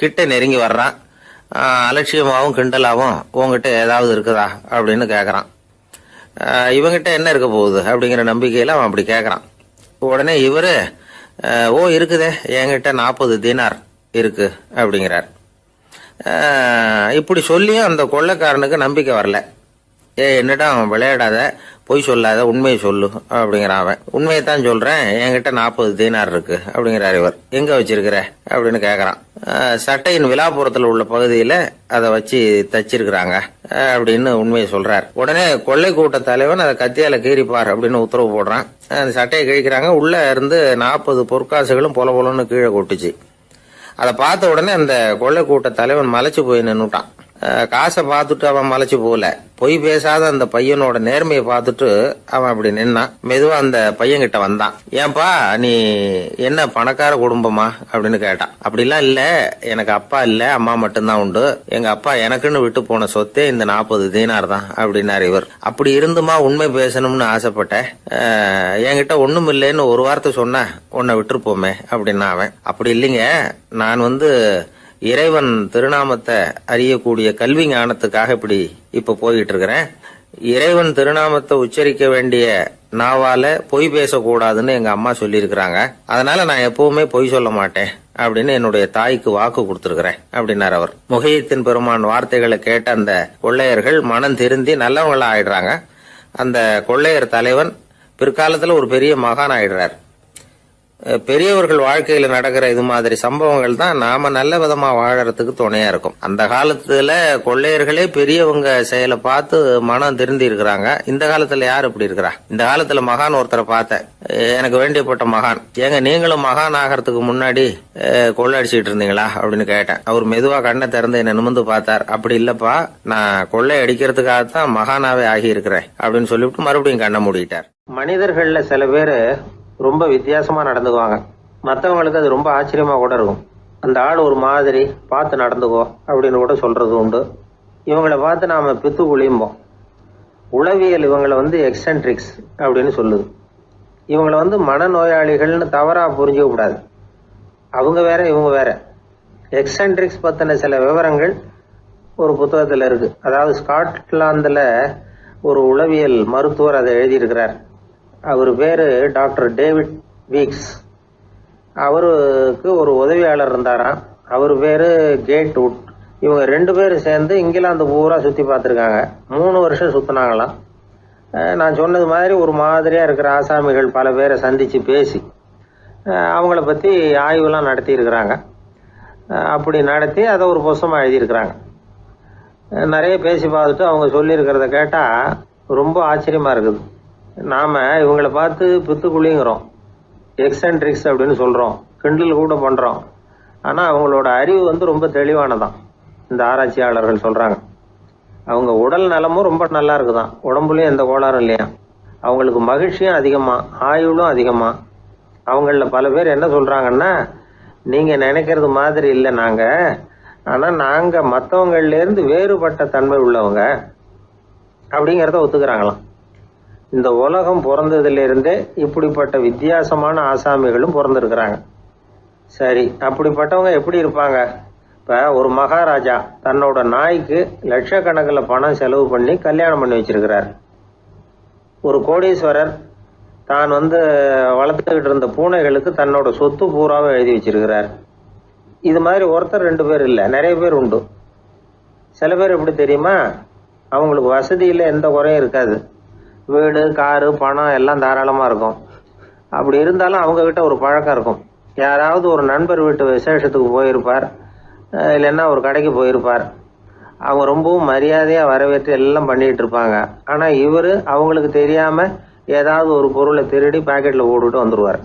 கிட்ட நெருங்கி வர்றான். அலட்சியமாகவும் கிண்டலாகவும் உங்ககிட்ட ஏதாவது இருக்குதா அப்படின்னு கேட்கறான். இவங்கிட்ட என்ன இருக்க போகுது அப்படிங்கிற நம்பிக்கையில அவன் அப்படி கேட்கறான். உடனே இவரு ஓ இருக்குதே, என்கிட்ட 40 தீனார் இருக்கு அப்படிங்கிறார். இப்படி சொல்லியும் அந்த கொள்ளைக்காரனுக்கு நம்பிக்கை வரல. என்னிடம் விளையாடாத, பொய் சொல்லாத, உண்மையை சொல்லு அப்படிங்கிறான் அவன். உண்மையை தான் சொல்றேன், என்கிட்ட 40 தீனார் இருக்கு அப்படிங்கிறார் இவர். எங்க வச்சிருக்கிற அப்படின்னு கேக்குறான். சட்டையின் விழாப்புறத்துல உள்ள பகுதியில அதை வச்சு தச்சிருக்கிறாங்க அப்படின்னு உண்மையை சொல்றார். உடனே கொள்ளை கூட்ட தலைவன் அதை கத்தியால கீறிப்பார் அப்படின்னு உத்தரவு போடுறான். அந்த சட்டையை கிழிக்கிறாங்க. உள்ள இருந்து 40 பொற்காசுகளும் பொல பொலன்னு கீழே கொட்டுச்சு. அதை பார்த்த உடனே அந்த கொள்ளை கூட்ட தலைவன் மலைச்சு போய் நின்னுட்டான். காசை பார்த்துட்டு அவன் மலைச்சு போகல, பொய் பேசாத அந்த பையனோட நேர்மையை பார்த்துட்டு அவன் அப்படி நின்னான். மெதுவா அந்த பையன் கிட்ட வந்தான். ஏன்பா நீ என்ன பணக்கார குடும்பமா அப்படின்னு கேட்டான். அப்படிலாம் இல்ல, எனக்கு அப்பா இல்ல, அம்மா மட்டும்தான் உண்டு. எங்க அப்பா எனக்குன்னு விட்டு போன சொத்தே இந்த 40 தீனார் தான் அப்படின்னாரு இவர். அப்படி இருந்துமா உண்மை பேசணும்னு ஆசைப்பட்டேன், என்கிட்ட ஒண்ணும் இல்லைன்னு ஒரு வார்த்தை சொன்ன உன்னை விட்டுருப்போமே அப்படின்னா அவன். அப்படி இல்லைங்க, நான் இறைவன் திருநாமத்தை அறியக்கூடிய கல்வி ஞானத்துக்காக இப்ப போயிட்டு இருக்கிறேன். இறைவன் திருநாமத்தை உச்சரிக்க வேண்டிய நாவால பொய் பேசக்கூடாதுன்னு எங்க அம்மா சொல்லியிருக்கிறாங்க. அதனால நான் எப்பவுமே பொய் சொல்ல மாட்டேன் அப்படின்னு என்னுடைய தாய்க்கு வாக்கு கொடுத்திருக்கிறேன் அப்படின்னார் அவர். முஹித்தீன் பெருமான் வார்த்தைகளை கேட்ட அந்த கொள்ளையர்கள் மனம் திருந்தி நல்லவங்களா ஆயிடுறாங்க. அந்த கொள்ளையர் தலைவன் பிற்காலத்துல ஒரு பெரிய மகான் ஆயிடுறார். பெரியவர்கள் வாழ்க்கையில நடக்கிற இது மாதிரி சம்பவங்கள் தான் நாம நல்ல விதமா வாழறதுக்கு துணையா இருக்கும். அந்த காலத்துல கொள்ளையர்களே பெரியவங்க செயலை பார்த்து மனம் திருந்தி இருக்கிறாங்க. இந்த காலத்துல யார் இப்படி இருக்கிறா? இந்த காலத்துல மகான் ஒருத்தரை பார்த்தேன், எனக்கு வேண்டியப்பட்ட மகான். ஏங்க நீங்களும் மகான் ஆகிறதுக்கு முன்னாடி கொள்ளை அடிச்சுட்டு இருந்தீங்களா அப்படின்னு கேட்டேன். அவர் மெதுவா கண்ணை திறந்து என்ன நிமிந்து பார்த்தார். அப்படி இல்லப்பா, நான் கொள்ளை அடிக்கிறதுக்காகத்தான் மகானாவே ஆகி இருக்கிறேன் அப்படின்னு சொல்லிவிட்டு மறுபடியும் கண்ணை மூடிட்டார். மனிதர்கள்ல சில பேரு ரொம்ப வித்தியாசமா நடந்துக்குவாங்க. மற்றவங்களுக்கு அது ரொம்ப ஆச்சரியமா கூட இருக்கும். அந்த ஆள் ஒரு மாதிரி பார்த்து நடந்துக்கோ அப்படின்னு கூட சொல்றது உண்டு. இவங்களை பார்த்து நாம பித்து குளியும்போம். உளவியல் இவங்களை எக்ஸென்ட்ரிக்ஸ் அப்படின்னு சொல்லுது. இவங்களை மனநோயாளிகள்னு தவறா புரிஞ்சுக்க கூடாது. அவங்க வேற இவங்க வேற. எக்ஸென்ட்ரிக்ஸ் பத்தின சில விவரங்கள் ஒரு புத்தகத்தில் இருக்கு. அதாவது ஸ்காட்லாந்தில் ஒரு உளவியல் மருத்துவர் அதை எழுதியிருக்கிறார். அவர் பேரு டாக்டர் டேவிட் வீக்ஸ். அவருக்கு ஒரு உதவியாளர் இருந்தாராம். அவர் பேரு கேட் வுட். இவங்க 2 பேரும் சேர்ந்து இங்கிலாந்து பூரா சுற்றி பார்த்துருக்காங்க. 3 வருஷம் சுற்றினாங்களாம். நான் சொன்னது மாதிரி ஒரு மாதிரியாக இருக்கிற ஆசாமிகள் பல பேரை சந்தித்து பேசி அவங்கள பற்றி ஆய்வுலாம் நடத்தியிருக்கிறாங்க. அப்படி நடத்தி அதை ஒரு புஸ்தகமாக எழுதியிருக்கிறாங்க. நிறைய பேசி பார்த்துட்டு அவங்க சொல்லியிருக்கிறத கேட்டால் ரொம்ப ஆச்சரியமாக இருக்குது. நாம் இவங்களை பார்த்து பித்துக்குழிங்கிறோம், எக்ஸென்ட்ரிக்ஸ் அப்படின்னு சொல்கிறோம், கிண்டல் கூட பண்ணுறோம். ஆனால் அவங்களோட அறிவு ரொம்ப தெளிவானதான். இந்த ஆராய்ச்சியாளர்கள் சொல்கிறாங்க. அவங்க உடல் நலமும் ரொம்ப நல்லா இருக்குதான். உடம்புலையும் எந்த கோளாறும் இல்லையா. அவங்களுக்கு மகிழ்ச்சியும் அதிகமாக, ஆயுளும் அதிகமாக. அவங்களில் பல பேர் என்ன சொல்கிறாங்கன்னா, நீங்கள் நினைக்கிறது மாதிரி இல்லை நாங்கள், ஆனால் நாங்கள் மற்றவங்கள்லேருந்து வேறுபட்ட தன்மை உள்ளவங்க அப்படிங்கிறத ஒத்துக்கிறாங்களாம். இந்த உலகம் பிறந்ததுலேருந்தே இப்படிப்பட்ட வித்தியாசமான ஆசாமிகளும் பிறந்திருக்கிறாங்க. சரி, அப்படிப்பட்டவங்க எப்படி இருப்பாங்க? இப்போ ஒரு மகாராஜா தன்னோட நாய்க்கு லட்சக்கணக்கில் பணம் செலவு பண்ணி கல்யாணம் பண்ணி வச்சிருக்கிறார். ஒரு கோடீஸ்வரர் தான் வளர்த்துக்கிட்டு இருந்த பூனைகளுக்கு தன்னோட சொத்து பூராவை எழுதி வச்சிருக்கிறார். இது மாதிரி ஒருத்தர் 2 பேர் இல்லை, நிறைய பேர் உண்டு. சில பேர் எப்படி தெரியுமா, அவங்களுக்கு வசதியில் எந்த குறையும் இருக்காது. வீடு, காரு, பணம் எல்லாம் தாராளமாக இருக்கும். அப்படி இருந்தாலும் அவங்கக்கிட்ட ஒரு பழக்கம் இருக்கும். யாராவது ஒரு நண்பர் வீட்டு விசேஷத்துக்கு போயிருப்பார், இல்லைன்னா ஒரு கடைக்கு போயிருப்பார். அவங்க ரொம்பவும் மரியாதையாக வரவேற்று எல்லாம் பண்ணிகிட்டு இருப்பாங்க. ஆனால் இவர் அவங்களுக்கு தெரியாமல் ஏதாவது ஒரு பொருளை திருடி பாக்கெட்டில் போட்டுட்டு வந்துடுவார்.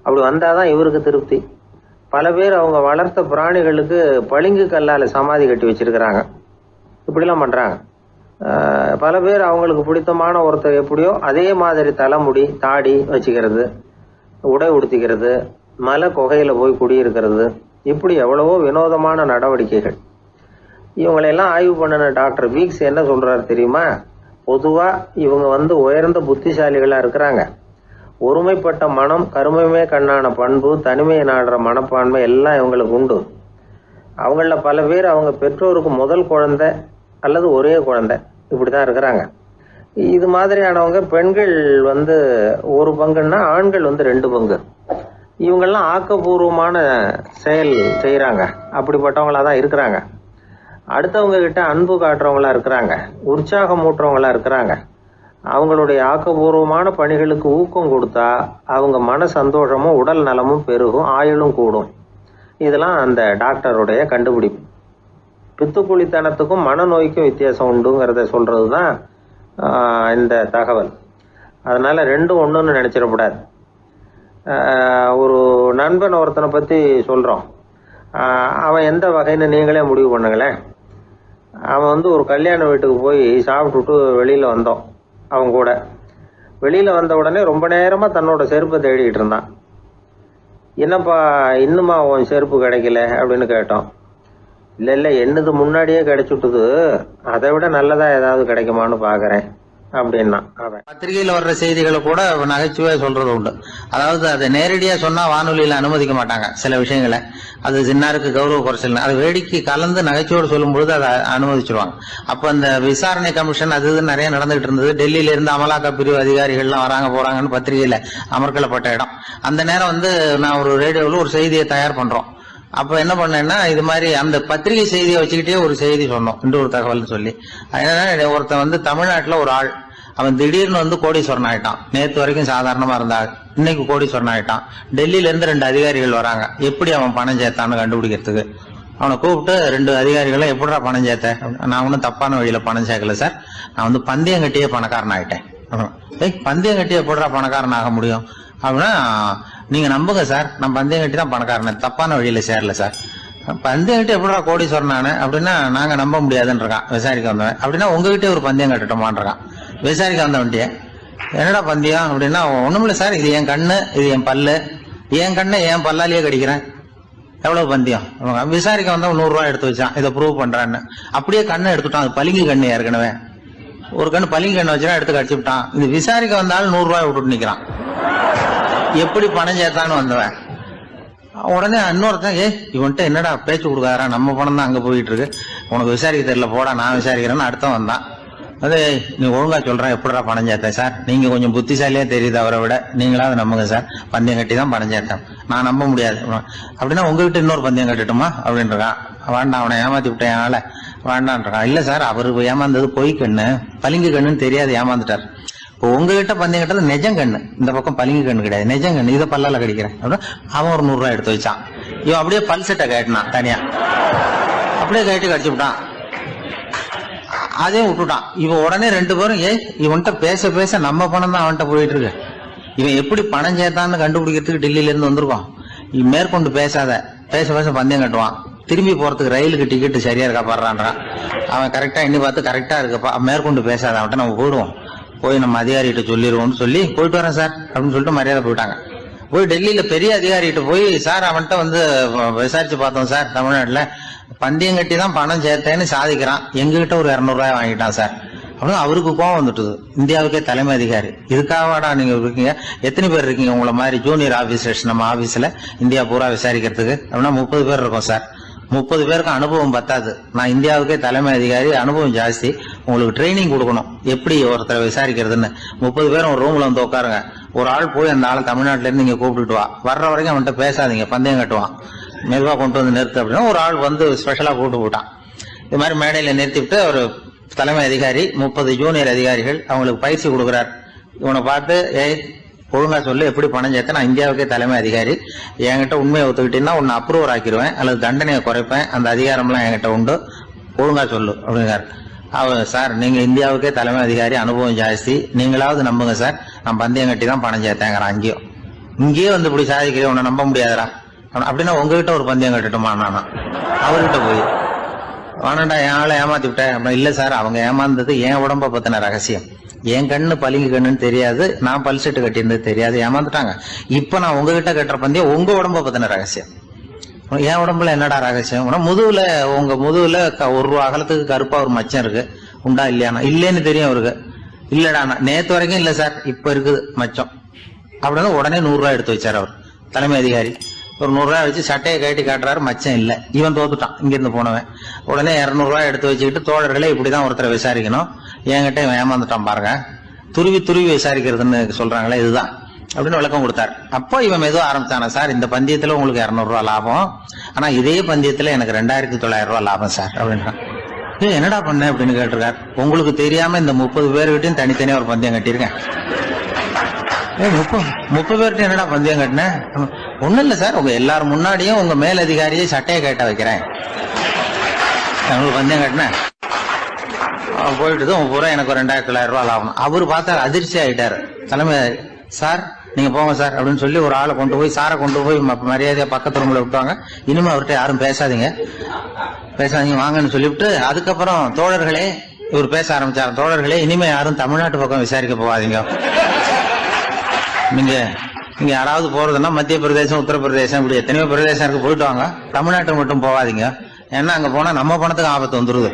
அப்படி வந்தால் தான் இவருக்கு திருப்தி. பல பேர் அவங்க வளர்த்த பிராணிகளுக்கு பளிங்கு கல்லால் சமாதி கட்டி வச்சிருக்கிறாங்க. இப்படிலாம் பண்ணுறாங்க. பல பேர் அவங்களுக்கு பிடித்தமான ஒருத்தர் எப்படியோ அதே மாதிரி தலைமுடி, தாடி வச்சுக்கிறது, உடை உடுத்திக்கிறது, மலை குகையில் போய் குடியிருக்கிறது, இப்படி எவ்வளவோ வினோதமான நடவடிக்கைகள். இவங்களெல்லாம் ஆய்வு பண்ணின டாக்டர் வீக்ஸ் என்ன சொல்றாரு தெரியுமா? பொதுவாக இவங்க உயர்ந்த புத்திசாலிகளாக இருக்கிறாங்க. ஒருமைப்பட்ட மனம், கருமையுமே கண்ணான பண்பு, தனிமையை நாடுற மனப்பான்மை எல்லாம் இவங்களுக்கு உண்டு. அவங்கள பல பேர் அவங்க பெற்றோருக்கு முதல் குழந்தை அல்லது ஒரே குழந்தை இப்படி தான் இருக்கிறாங்க. இது மாதிரியானவங்க பெண்கள் 1 பங்குன்னா ஆண்கள் 2 பங்கு. இவங்கெல்லாம் ஆக்கப்பூர்வமான செயல் செய்கிறாங்க. அப்படிப்பட்டவங்களா தான் இருக்கிறாங்க. அடுத்தவங்க கிட்ட அன்பு காட்டுறவங்களா இருக்கிறாங்க, உற்சாகம் ஊட்டுறவங்களா இருக்கிறாங்க. அவங்களுடைய ஆக்கப்பூர்வமான பணிகளுக்கு ஊக்கம் கொடுத்தா அவங்க மன சந்தோஷமும் உடல் நலமும் பெருகும், ஆயுளும் கூடும். இதெல்லாம் அந்த டாக்டருடைய கண்டுபிடிப்பு. பித்துக்குழித்தனத்துக்கும் மனநோய்க்கும் வித்தியாசம் உண்டுங்கிறத சொல்றது தான் இந்த தகவல். அதனால 2ம் ஒன்றுன்னு நினைச்சிடக்கூடாது. ஒரு நண்பன் ஒருத்தனை பற்றி சொல்கிறோம். அவன் எந்த வகைன்னு நீங்களே முடிவு பண்ணுங்களேன். அவன் ஒரு கல்யாண வீட்டுக்கு போய் சாப்பிட்டுட்டு வெளியில் வந்தோம். அவன் கூட வெளியில் வந்த உடனே ரொம்ப நேரமாக தன்னோட செருப்பை தேடிக்கிட்டு இருந்தான். என்னப்பா இன்னுமா உன் செருப்பு கிடைக்கல அப்படின்னு கேட்டோம். இல்லை என்னது முன்னாடியே கிடைச்சுட்டுது, அதை விட நல்லதாக ஏதாவது கிடைக்குமான்னு பார்க்குறேன் அப்படின்னா. அவன் பத்திரிகையில் வர்ற செய்திகளை கூட நகைச்சுவையாக சொல்றது உண்டு. அதாவது அதை நேரடியாக சொன்னால் வானொலியில் அனுமதிக்க மாட்டாங்க சில விஷயங்களை. அது சின்னாருக்கு கௌரவ குறைச்சல். அது வேடிக்கை கலந்து நகைச்சுவோடு சொல்லும்பொழுது அதை அனுமதிச்சிருவாங்க. அப்போ அந்த விசாரணை கமிஷன் அது நிறைய நடந்துகிட்டு இருந்தது. டெல்லியில இருந்து அமலாக்க பிரிவு அதிகாரிகள்லாம் வராங்க போறாங்கன்னு பத்திரிகையில் அமர்க்கலப்பட்ட இடம். அந்த நேரம் நான் ஒரு ரேடியோவில் ஒரு செய்தியை தயார் பண்றோம். அப்ப என்ன பண்ணேன்னா, இது மாதிரி அந்த பத்திரிகை செய்தியை வச்சுக்கிட்டே ஒரு செய்தி சொன்னோம், இன்னொரு தகவல் சொல்லி. அதனால ஒருத்தன் தமிழ்நாட்டில் ஒரு ஆள், அவன் திடீர்னு கோடீஸ்வரன் ஆயிட்டான். நேற்று வரைக்கும் சாதாரணமா இருந்தாள், இன்னைக்கு கோடீஸ்வரன் ஆயிட்டான். டெல்லியில இருந்து 2 அதிகாரிகள் வராங்க. எப்படி அவன் பணம் சேர்த்தான்னு கண்டுபிடிக்கிறதுக்கு அவனை கூப்பிட்டு 2 அதிகாரிகளை எப்படிடா பணம் சேர்த்த? நான் ஒன்றும் தப்பான வழியில பணம் சேர்க்கல சார், நான் பந்தயம் கட்டியே பணக்காரன் ஆயிட்டேன். பந்தயம் கட்டி எப்படிடா பணக்காரன் ஆக முடியும் அப்படின்னா, நீங்க நம்புங்க சார், நான் பந்தயம் கட்டி தான் பணக்காரன், தப்பான வழியில சேரல சார். பந்தயம் கட்டி எப்படா கோடீஸ்வரன் நானு அப்படின்னா, நாங்க நம்ப முடியாதுன்னு இருக்கான் விசாரிக்க வந்தவன். அப்படின்னா உங்ககிட்டே ஒரு பந்தயம் கட்டட்டுமான் இருக்கான் விசாரிக்க வந்தவன்ட்டிய. என்னடா பந்தயம் அப்படின்னா, ஒண்ணுமில்ல சார், இது என் கண்ணு, இது என் பல்லு, என் கண்ணை என் பல்லாலேயே கடிக்கிறேன், எவ்வளவு பந்தயம் விசாரிக்க வந்தா 100 ரூபாய் எடுத்து வச்சான், இதை ப்ரூவ் பண்றான்னு. அப்படியே கண்ணை எடுத்துட்டான். அது பளிங்கு கண்ணு, ஏற்கனவே ஒரு கண்ணு பளிங்கு கண்ணு வச்சுனா எடுத்து கடிச்சு விட்டான். இது விசாரிக்க வந்தாலும் 100 ரூபாய் விட்டுட்டு நிக்கிறான். எப்படி பணம் சேர்த்தான்னு வந்தவன் உடனே இன்னொருத்தன், இவன்ட்ட என்னடா பேச்சு கொடுக்காரா, நம்ம பணம் தான் அங்க போயிட்டு இருக்கு, உனக்கு விசாரிக்க தெரியல, போடா நான் விசாரிக்கிறேன்னு அடுத்த வந்தான். அது நீ ஒழுங்கா சொல்றேன், எப்படிடா பணம் சேர்த்தேன் சார், நீங்க கொஞ்சம் புத்திசாலியா தெரியுது அவரை விட, நீங்களாவது நம்புங்க சார், பந்தயம் கட்டி தான் பணம் சேர்த்தேன், நான் நம்ப முடியாது. அப்படின்னா உங்ககிட்ட இன்னொரு பந்தயம் கட்டட்டுமா அப்படின்றான். வேண்டாம், அவனை ஏமாத்தி விட்டேன் என்னால வேண்டான்றான். இல்ல சார், அவரு ஏமாந்தது பொய் கண்ணு, பளிங்கு கண்ணுன்னு தெரியாது, ஏமாந்துட்டார். இப்போ உங்ககிட்ட பந்தயம் கட்டது நெஜம் கண்ணு, இந்த பக்கம் பளிங்கு கண்ணு கிடையாது, நெஜம் கண்ணு, இதை பல்லால கடிக்கிறேன். அவன் ஒரு 100 ரூபாய் எடுத்து வச்சான். இவன் அப்படியே பல்செட்டை கேட்டினான் தனியா, அப்படியே கேட்டு கடிச்சு விட்டான். அதையும் விட்டுட்டான். இவன் உடனே 2 பேரும், இவன்கிட்ட பேச பேச நம்ம பணம் தான் அவன்கிட்ட போயிட்டு இருக்கு, இவன் எப்படி பணம் சேர்த்தான்னு கண்டுபிடிக்கிறதுக்கு டெல்லியில இருந்து வந்திருக்கோம், இவன் மேற்கொண்டு பேசாத, பேச பேச பந்தயம் கட்டுவான். திரும்பி போறதுக்கு ரயிலுக்கு டிக்கெட் சரியா இருக்கா பாடுறான்றான். அவன் கரெக்டா எண்ணி பார்த்து கரெக்டா இருக்குப்பா, மேற்கொண்டு பேசாத, அவன்கிட்ட நம்ம போயிடுவோம், போய் நம்ம அதிகாரிகிட்ட சொல்லிடுவோம்னு சொல்லி போயிட்டு வரேன் சார் அப்படின்னு சொல்லிட்டு மரியாதை போயிட்டாங்க. போய் டெல்லியில பெரிய அதிகாரிகிட்ட போய், சார் அவன்கிட்ட வந்து விசாரிச்சு பார்த்தோம் சார், தமிழ்நாட்டுல பந்தயம் கட்டி தான் பணம் சேர்த்தேன்னு சாதிக்கிறான், எங்ககிட்ட ஒரு 200 ரூபாய் வாங்கிட்டான் சார் அப்படின்னு. அவருக்கு கோவம் வந்துட்டுது. இந்தியாவுக்கே தலைமை அதிகாரி, இதுக்காகவாடா நீங்க இருக்கீங்க, எத்தனை பேர் இருக்கீங்க உங்களை மாதிரி ஜூனியர் ஆபீசர்ஸ் நம்ம ஆபீஸ்ல இந்தியா பூரா விசாரிக்கிறதுக்கு அப்படின்னா 30 பேர் இருக்கோம் சார். 30 பேருக்கு அனுபவம் பத்தாது, நான் இந்தியாவுக்கே தலைமை அதிகாரி, அனுபவம் ஜாஸ்தி, உங்களுக்கு ட்ரைனிங் கொடுக்கணும் எப்படி ஒருத்தரை விசாரிக்கிறதுன்னு. 30 பேரும் ஒரு ரூம்ல வந்து உட்காருங்க, ஒரு ஆள் போய் அந்த ஆள் தமிழ்நாட்டுல இருந்து இங்க கூப்பிட்டுட்டு வா, வர்ற வரைக்கும் அவன்கிட்ட பேசாதீங்க, பந்தயம் கட்டுவான், மெதுவா கொண்டு வந்து நிறுத்து அப்படின்னா ஒரு ஆள் வந்து ஸ்பெஷலா கூப்பிட்டு போட்டான். இது மாதிரி மேடையில நிறுத்திவிட்டு ஒரு தலைமை அதிகாரி 30 ஜூனியர் அதிகாரிகள் அவங்களுக்கு பயிற்சி கொடுக்குறார். இவனை பார்த்து, ஒழுங்கா சொல்லு, எப்படி பணம் சேர்த்த, நான் இந்தியாவுக்கே தலைமை அதிகாரி, என்கிட்ட உண்மையை ஒத்துக்கிட்டீங்கன்னா உன்னை அப்ரூவர் ஆக்கிடுவேன் அல்லது தண்டனையை குறைப்பேன், அந்த அதிகாரம்லாம் என்கிட்ட உண்டு, ஒழுங்கா சொல்லு அப்படிங்கிறார். அவர், சார் நீங்க இந்தியாவுக்கே தலைமை அதிகாரி, அனுபவம் ஜாஸ்தி, நீங்களாவது நம்புங்க சார், நான் பந்தயம் கட்டி தான் பணம் சேர்த்தேங்கிறான். இங்கேயே வந்து இப்படி சாதிக்கிறேன், உன்னை நம்ப முடியாதரா அப்படின்னா உங்ககிட்ட ஒரு பந்தயம் கட்டட்டுமா நானா அவர்கிட்ட போய், வேணாண்டா என் ஆளை ஏமாத்தி விட்டேன் அப்படின்னா. இல்ல சார், அவங்க ஏமாந்தது என் உடம்ப பத்தின ரகசியம், என் கண்ணு பளிங்கு கண்ணுன்னு தெரியாது, நான் பல்செட்டு கட்டியிருந்தது தெரியாது, ஏமாந்துட்டாங்க. இப்ப நான் உங்ககிட்ட கட்டுற பந்தயம் உங்க உடம்ப பத்தின ரகசியம். என் உடம்புல என்னடா ரகசியம், முதுகுல, உங்க முதுகுல 1 ரூபா அகலத்துக்கு கருப்பா ஒரு மச்சம் இருக்கு, உண்டா இல்லையானா, இல்லேன்னு தெரியும் அவருக்கு. இல்லடா நேத்து வரைக்கும் இல்ல சார், இப்ப இருக்குது மச்சம் அப்படின்னு. உடனே 100 ரூபாய் எடுத்து வச்சார் அவர் தலைமை அதிகாரி. ஒரு 100 ரூபாய் வச்சு சட்டையை கட்டி காட்டுறாரு, மச்சம் இல்ல, இவன் தோத்துட்டான் இங்கிருந்து போனவன். உடனே 200 ரூபாய் எடுத்து வச்சுக்கிட்டு, தோழர்களே இப்படிதான் ஒருத்தரை விசாரிக்கணும், என்கிட்ட இவன் ஏமாந்துட்டான் பாருங்க, துருவி துருவி விசாரிக்கிறதுன்னு சொல்றாங்களே இதுதான் அப்படின்னு விளக்கம் கொடுத்தாரு. அப்போ இவன் மெதுவா ஆரம்பிச்சானா, சார் இந்த பந்தயத்துல உங்களுக்கு 200 ரூபாய் லாபம், ஆனா இதே பந்தயத்துல எனக்கு 2900 ரூபாய் லாபம் சார் அப்படின்றான். என்னடா பண்ண அப்படின்னு கேட்டிருக்காரு. உங்களுக்கு தெரியாம இந்த 30 பேர்கிட்டையும் தனித்தனியா ஒரு பந்தயம் கட்டியிருக்கேன். 30 பேர்கிட்ட என்னடா பந்தயம் கட்டினேன், ஒண்ணும் இல்ல சார், உங்க எல்லாரும் முன்னாடியும் உங்க மேல் அதிகாரியை சட்டையை கேட்ட வைக்கிறேன், உங்களுக்கு பந்தயம் கட்டினேன், போயிட்டு பூரா எனக்கு 2900 ரூபாய் லாபம். அவரு பார்த்தா அதிர்ச்சி ஆயிட்டாரு. தலைமை, சார் நீங்க போங்க சார் அப்படின்னு சொல்லி ஒரு ஆளை கொண்டு போய், சாரை கொண்டு போய் மரியாதையா பக்கத்து ரூம்ல விட்டாங்க. இனிமே அவர்கிட்ட யாரும் பேசாதீங்க வாங்கன்னு சொல்லிவிட்டு, அதுக்கப்புறம் தோழர்களே, இவர் பேச ஆரம்பிச்சார், தோழர்களே இனிமே யாரும் தமிழ்நாட்டு பக்கம் விசாரிக்க போகாதீங்க, நீங்க யாராவது போறதுன்னா மத்திய பிரதேசம், உத்தரப்பிரதேசம், இப்படி எத்தனையோ பிரதேசம் இருக்கு, போயிட்டு வாங்க, தமிழ்நாட்டுக்கு மட்டும் போகாதீங்க, ஏன்னா அங்க போனா நம்ம பணத்துக்கு ஆபத்து வந்துருது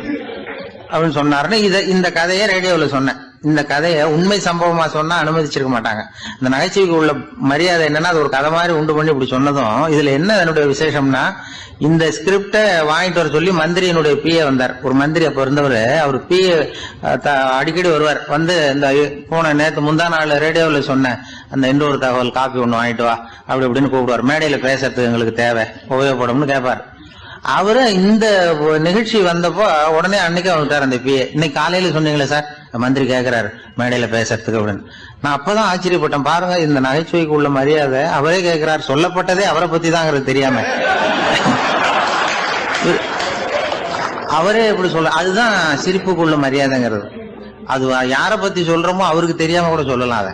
அப்படின்னு சொன்னாருன்னு. இந்த கதையை ரேடியோல சொன்னேன். இந்த கதையை உண்மை சம்பவமா சொன்னா அனுமதிச்சிருக்க மாட்டாங்க. இந்த நகைச்சுவைக்கு உள்ள மரியாதை என்னன்னா, அது ஒரு கதை மாதிரி உண்டு பண்ணி இப்படி சொன்னதும், இதுல என்ன என்னுடைய விசேஷம்னா, இந்த ஸ்கிரிப்ட வாங்கிட்டு வர சொல்லி மந்திரியினுடைய பிஏ வந்தார். ஒரு மந்திரி அப்ப இருந்தவர், அவர் பிஏ அடிக்கடி வருவார். வந்து இந்த போன நேற்று முந்தா நாள் ரேடியோல சொன்ன அந்த இன்னொரு தகவல் காப்பி ஒண்ணு வாங்கிட்டு வா அப்படி இப்படின்னு கூப்பிடுவார். மேடையில பேசுறதுக்கு எங்களுக்கு தேவை, உபயோகப்படும்னு கேட்பார். அவரு இந்த நிகழ்ச்சி வந்தப்போ உடனே அன்னைக்கு வந்துட்டார் அந்த பிஏ. இன்னைக்கு காலையில சொன்னீங்களே சார், மந்திரி கேட்கிறாரு மேடையில பேசுறதுக்கு அப்படின்னு. நான் அப்பதான் ஆச்சரியப்பட்டேன். பாருங்க, இந்த நகைச்சுவைக்கு உள்ள மரியாதை. அவரே கேட்கிறார், சொல்லப்பட்டதே அவரை பத்தி தாங்கிறது தெரியாம அவரே எப்படி சொல்ல, அதுதான் சிரிப்புக்குள்ள மரியாதைங்கிறது. அது யாரை பத்தி சொல்றோமோ அவருக்கு தெரியாம கூட சொல்லலாம் அதை.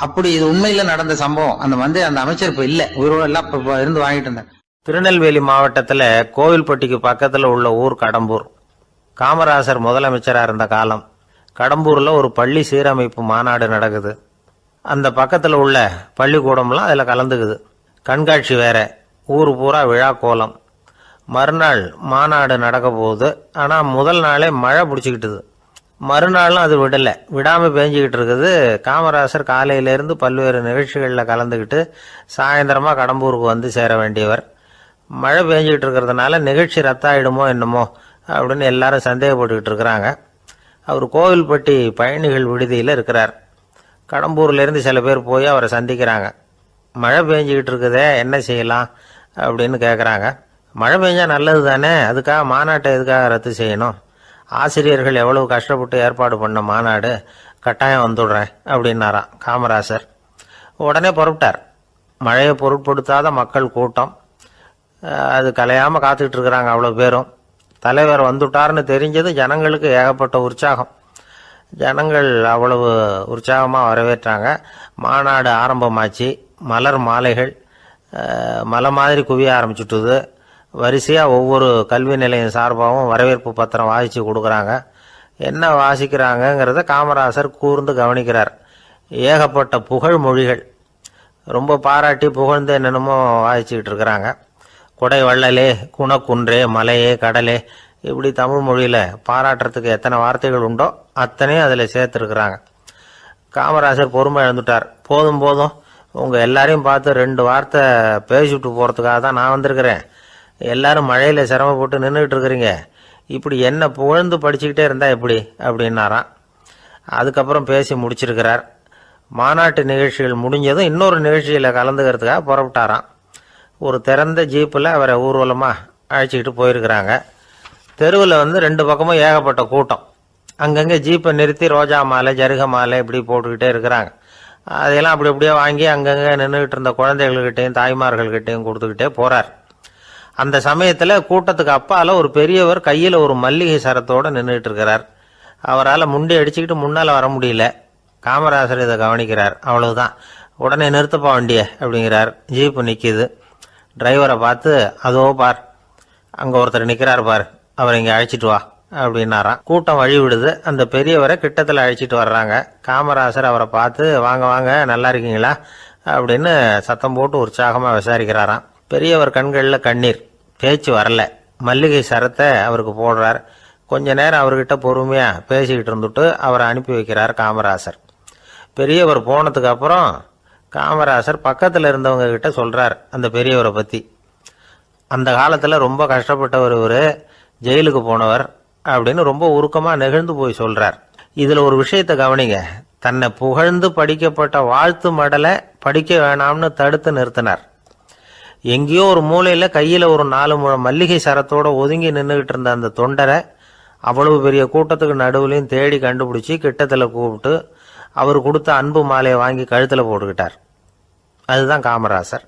அப்படி இது உண்மையில நடந்த சம்பவம். அந்த அமைச்சர் இப்ப இல்ல, உயிரோட எல்லாம் இருந்து வாங்கிட்டு இருந்தார். திருநெல்வேலி மாவட்டத்துல கோவில்பட்டிக்கு பக்கத்துல உள்ள ஊர் கடம்பூர். காமராசர் முதலமைச்சரா இருந்த காலம். கடம்பூர்ல ஒரு பள்ளி சீரமைப்பு மாநாடு நடக்குது. அந்த பக்கத்துல உள்ள பள்ளிக்கூடம்லாம் அதுல கலந்துக்குது. கண்காட்சி வேற. ஊர் பூரா விழா கோலம். மறுநாள் மாநாடு நடக்க போகுது. ஆனால் முதல் நாளே மழை பிடிச்சிக்கிட்டுது. மறுநாளும் அது விடாமல் பேஞ்சிக்கிட்டு இருக்குது. காமராசர் காலையிலேருந்து பல்வேறு நிகழ்ச்சிகளில் கலந்துக்கிட்டு சாயந்தரமாக கடம்பூருக்கு வந்து சேர வேண்டியவர். மழை பேஞ்சிக்கிட்டு இருக்கிறதுனால நிகழ்ச்சி ரத்தாயிடுமோ என்னமோ அப்படின்னு எல்லாரும் சந்தேகப்பட்டுக்கிட்டு இருக்கிறாங்க. அவர் கோவில்பட்டி பயணிகள் விடுதியில் இருக்கிறார். கடம்பூர்லேருந்து சில பேர் போய் அவரை சந்திக்கிறாங்க. மழை பெஞ்சிக்கிட்டு இருக்குதே, என்ன செய்யலாம் அப்படின்னு கேட்குறாங்க. மழை பெஞ்சா நல்லது தானே, அதுக்காக மாநாட்டை எதுக்காக ரத்து செய்யணும்? ஆசிரியர்கள் எவ்வளவு கஷ்டப்பட்டு ஏற்பாடு பண்ண மாநாடு, கட்டாயம் வந்துடுறேன் அப்படின்னாராம் காமராசர். உடனே புறப்பட்டார். மழையை பொருட்படுத்தாத மக்கள் கூட்டம், அது கலையாமல் காத்துக்கிட்டு இருக்கிறாங்க அவ்வளோ பேரும். தலைவர் வந்துட்டார்னு தெரிஞ்சது ஜனங்களுக்கு ஏகப்பட்ட உற்சாகம். ஜனங்கள் அவ்வளவு உற்சாகமாக வரவேற்றாங்க. மாநாடு ஆரம்பமாச்சு. மலர் மாலைகள் மலை மாதிரி குவிய ஆரம்பிச்சுட்டுது. வரிசையாக ஒவ்வொரு கல்வி நிலையம் சார்பாகவும் வரவேற்பு பத்திரம் வாசித்து கொடுக்குறாங்க. என்ன வாசிக்கிறாங்கங்கிறத காமராசர் கூர்ந்து கவனிக்கிறார். ஏகப்பட்ட புகழ் மொழிகள், ரொம்ப பாராட்டி புகழ்ந்து என்னென்னமோ வாசிச்சுக்கிட்டு இருக்கிறாங்க. கொடை வள்ளலே, குணக்குன்றே, மலையே, கடலே, இப்படி தமிழ் மொழியில் பாராட்டுறதுக்கு எத்தனை வார்த்தைகள் உண்டோ அத்தனையும் அதில் சேர்த்துருக்குறாங்க. காமராசர் பொறுமை இழந்துட்டார். போதும் போதும், உங்கள் எல்லாரையும் பார்த்து 2 வார்த்தை பேசிவிட்டு போகிறதுக்காக தான் நான் வந்திருக்கிறேன். எல்லாரும் மழையில் சிரமப்பட்டு நின்றுட்டு இருக்கிறீங்க, இப்படி என்ன புகழ்ந்து படிச்சுக்கிட்டே இருந்தால் எப்படி அப்படின்னாராம். அதுக்கப்புறம் பேசி முடிச்சிருக்கிறார். மாநாட்டு நிகழ்ச்சிகள் முடிஞ்சதும் இன்னொரு நிகழ்ச்சியில் கலந்துக்கிறதுக்காக புறப்பட்டாராம். ஒரு திறந்த ஜீப்பில் அவரை ஊர்வலமாக அழைச்சிக்கிட்டு போயிருக்கிறாங்க. தெருவில் 2 பக்கமும் ஏகப்பட்ட கூட்டம். அங்கங்கே ஜீப்பை நிறுத்தி ரோஜா மாலை, ஜருக மாலை இப்படி போட்டுக்கிட்டே இருக்கிறாங்க. அதையெல்லாம் அப்படி அப்படியே வாங்கி அங்கங்கே நின்றுக்கிட்டு இருந்த குழந்தைகள்கிட்டையும் தாய்மார்கள்கிட்டையும் கொடுத்துக்கிட்டே போகிறார். அந்த சமயத்தில் கூட்டத்துக்கு அப்பால் ஒரு பெரியவர் கையில் ஒரு மல்லிகை சரத்தோடு நின்றுட்டு இருக்கிறார். அவரால் முண்டி அடிச்சுக்கிட்டு முன்னால் வர முடியல. காமராசர் இதை கவனிக்கிறார். அவ்வளவுதான், உடனே நிறுத்தப்பா வண்டியை அப்படிங்கிறார். ஜீப்பு நிற்கிது. டிரைவரை பார்த்து, அதோ பார், அங்கே ஒருத்தர் நிற்கிறார் பார், அவரை இங்கே அழைச்சிட்டு வா அப்படின்னாராம். கூட்டம் வழி விடுது. அந்த பெரியவரை கிட்டத்தில் அழைச்சிட்டு வர்றாங்க. காமராசர் அவரை பார்த்து, வாங்க வாங்க, நல்லா இருக்கீங்களா அப்படின்னு சத்தம் போட்டு உற்சாகமாக விசாரிக்கிறாராம். பெரியவர் கண்களில் கண்ணீர், பேச்சு வரல. மல்லிகை சரத்தை அவருக்கு போடுறார். கொஞ்ச நேரம் அவர்கிட்ட பொறுமையாக பேசிக்கிட்டு இருந்துட்டு அவரை அனுப்பி வைக்கிறார் காமராசர். பெரியவர் போனதுக்கு அப்புறம் காமராசர் பக்கத்தில் இருந்தவங்க கிட்ட சொல்கிறார் அந்த பெரியவரை பற்றி. அந்த காலத்தில் ரொம்ப கஷ்டப்பட்டவர் இவர், ஜெயிலுக்கு போனவர் அப்படின்னு ரொம்ப உருக்கமாக நெகிழ்ந்து போய் சொல்கிறார். இதில் ஒரு விஷயத்தை கவனிங்க. தன்னை புகழ்ந்து படிக்கப்பட்ட வாழ்த்து மடலை படிக்க வேணாம்னு தடுத்து நிறுத்தினார். எங்கேயோ ஒரு மூலையில் கையில் ஒரு 4 முழம் மல்லிகை சரத்தோடு ஒதுங்கி நின்றுக்கிட்டு இருந்த அந்த தொண்டரை அவ்வளவு பெரிய கூட்டத்துக்கு நடுவுலையும் தேடி கண்டுபிடிச்சி கிட்டத்தில் கூப்பிட்டு அவர் கொடுத்த அன்பு மாலையை வாங்கி கழுத்தில் போட்டுக்கிட்டார். அதுதான் காமராசர்.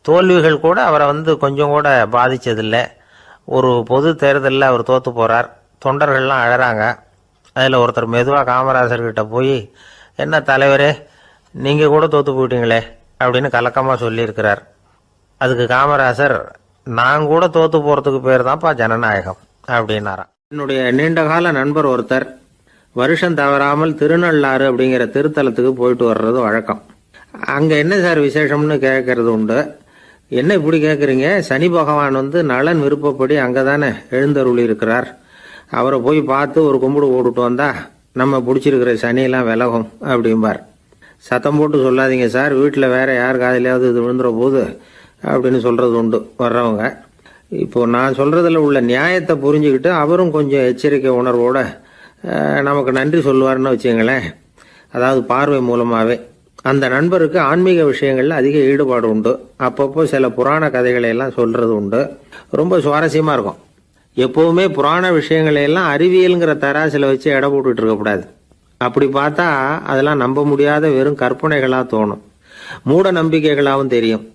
தோல்விகள் கூட அவரை கொஞ்சம் கூட பாதித்ததில்லை. ஒரு பொது தேர்தலில் அவர் தோற்று போகிறார். தொண்டர்கள்லாம் அழறாங்க. அதில் ஒருத்தர் மெதுவாக காமராசர்கிட்ட போய், என்ன தலைவரே, நீங்கள் கூட தோற்று போயிட்டீங்களே அப்படின்னு கலக்கமாக சொல்லியிருக்கிறார். அதுக்கு காமராசர், நான் கூட தோற்று போகிறதுக்கு பேர் தான்ப்பா ஜனநாயகம் அப்படின்னாராம். என்னுடைய நீண்டகால நண்பர் ஒருத்தர் வருஷம் தவறாமல் திருநள்ளாறு அப்படிங்கிற திருத்தலத்துக்கு போயிட்டு வர்றது வழக்கம். அங்கே என்ன சார் விசேஷம்னு கேட்கறது உண்டு. என்ன இப்படி கேட்குறீங்க? சனி பகவான் நலன் விருப்பப்படி அங்கே தானே எழுந்தருளி இருக்கிறார். அவரை போய் பார்த்து ஒரு கும்பிடு போட்டுட்டு வந்தா நம்ம பிடிச்சிருக்கிற சனியெல்லாம் விலகும் அப்படிம்பார். சத்தம் போட்டு சொல்லாதீங்க சார், வீட்டில் வேற யார் காதிலையாவது இது விழுந்துற போது அப்படின்னு சொல்கிறது உண்டு வர்றவங்க. இப்போது நான் சொல்கிறதுல உள்ள நியாயத்தை புரிஞ்சுக்கிட்டு அவரும் கொஞ்சம் எச்சரிக்கை உணர்வோடு நமக்கு நன்றி சொல்லுவார்னு வச்சுங்களேன். அதாவது பார்வை மூலமாகவே. அந்த நண்பருக்கு ஆன்மீக விஷயங்களில் அதிக ஈடுபாடு உண்டு. அப்பப்போ சில புராண கதைகளை எல்லாம் சொல்கிறது உண்டு. ரொம்ப சுவாரஸ்யமாக இருக்கும். எப்போவுமே புராண விஷயங்களையெல்லாம் அறிவியலுங்கிற தராசில் வச்சு எடை போட்டுட்டு இருக்கக்கூடாது. அப்படி பார்த்தா அதெல்லாம் நம்ப முடியாத வெறும் கற்பனைகளாக தோணும், மூட நம்பிக்கைகளாகவும் தெரியும்.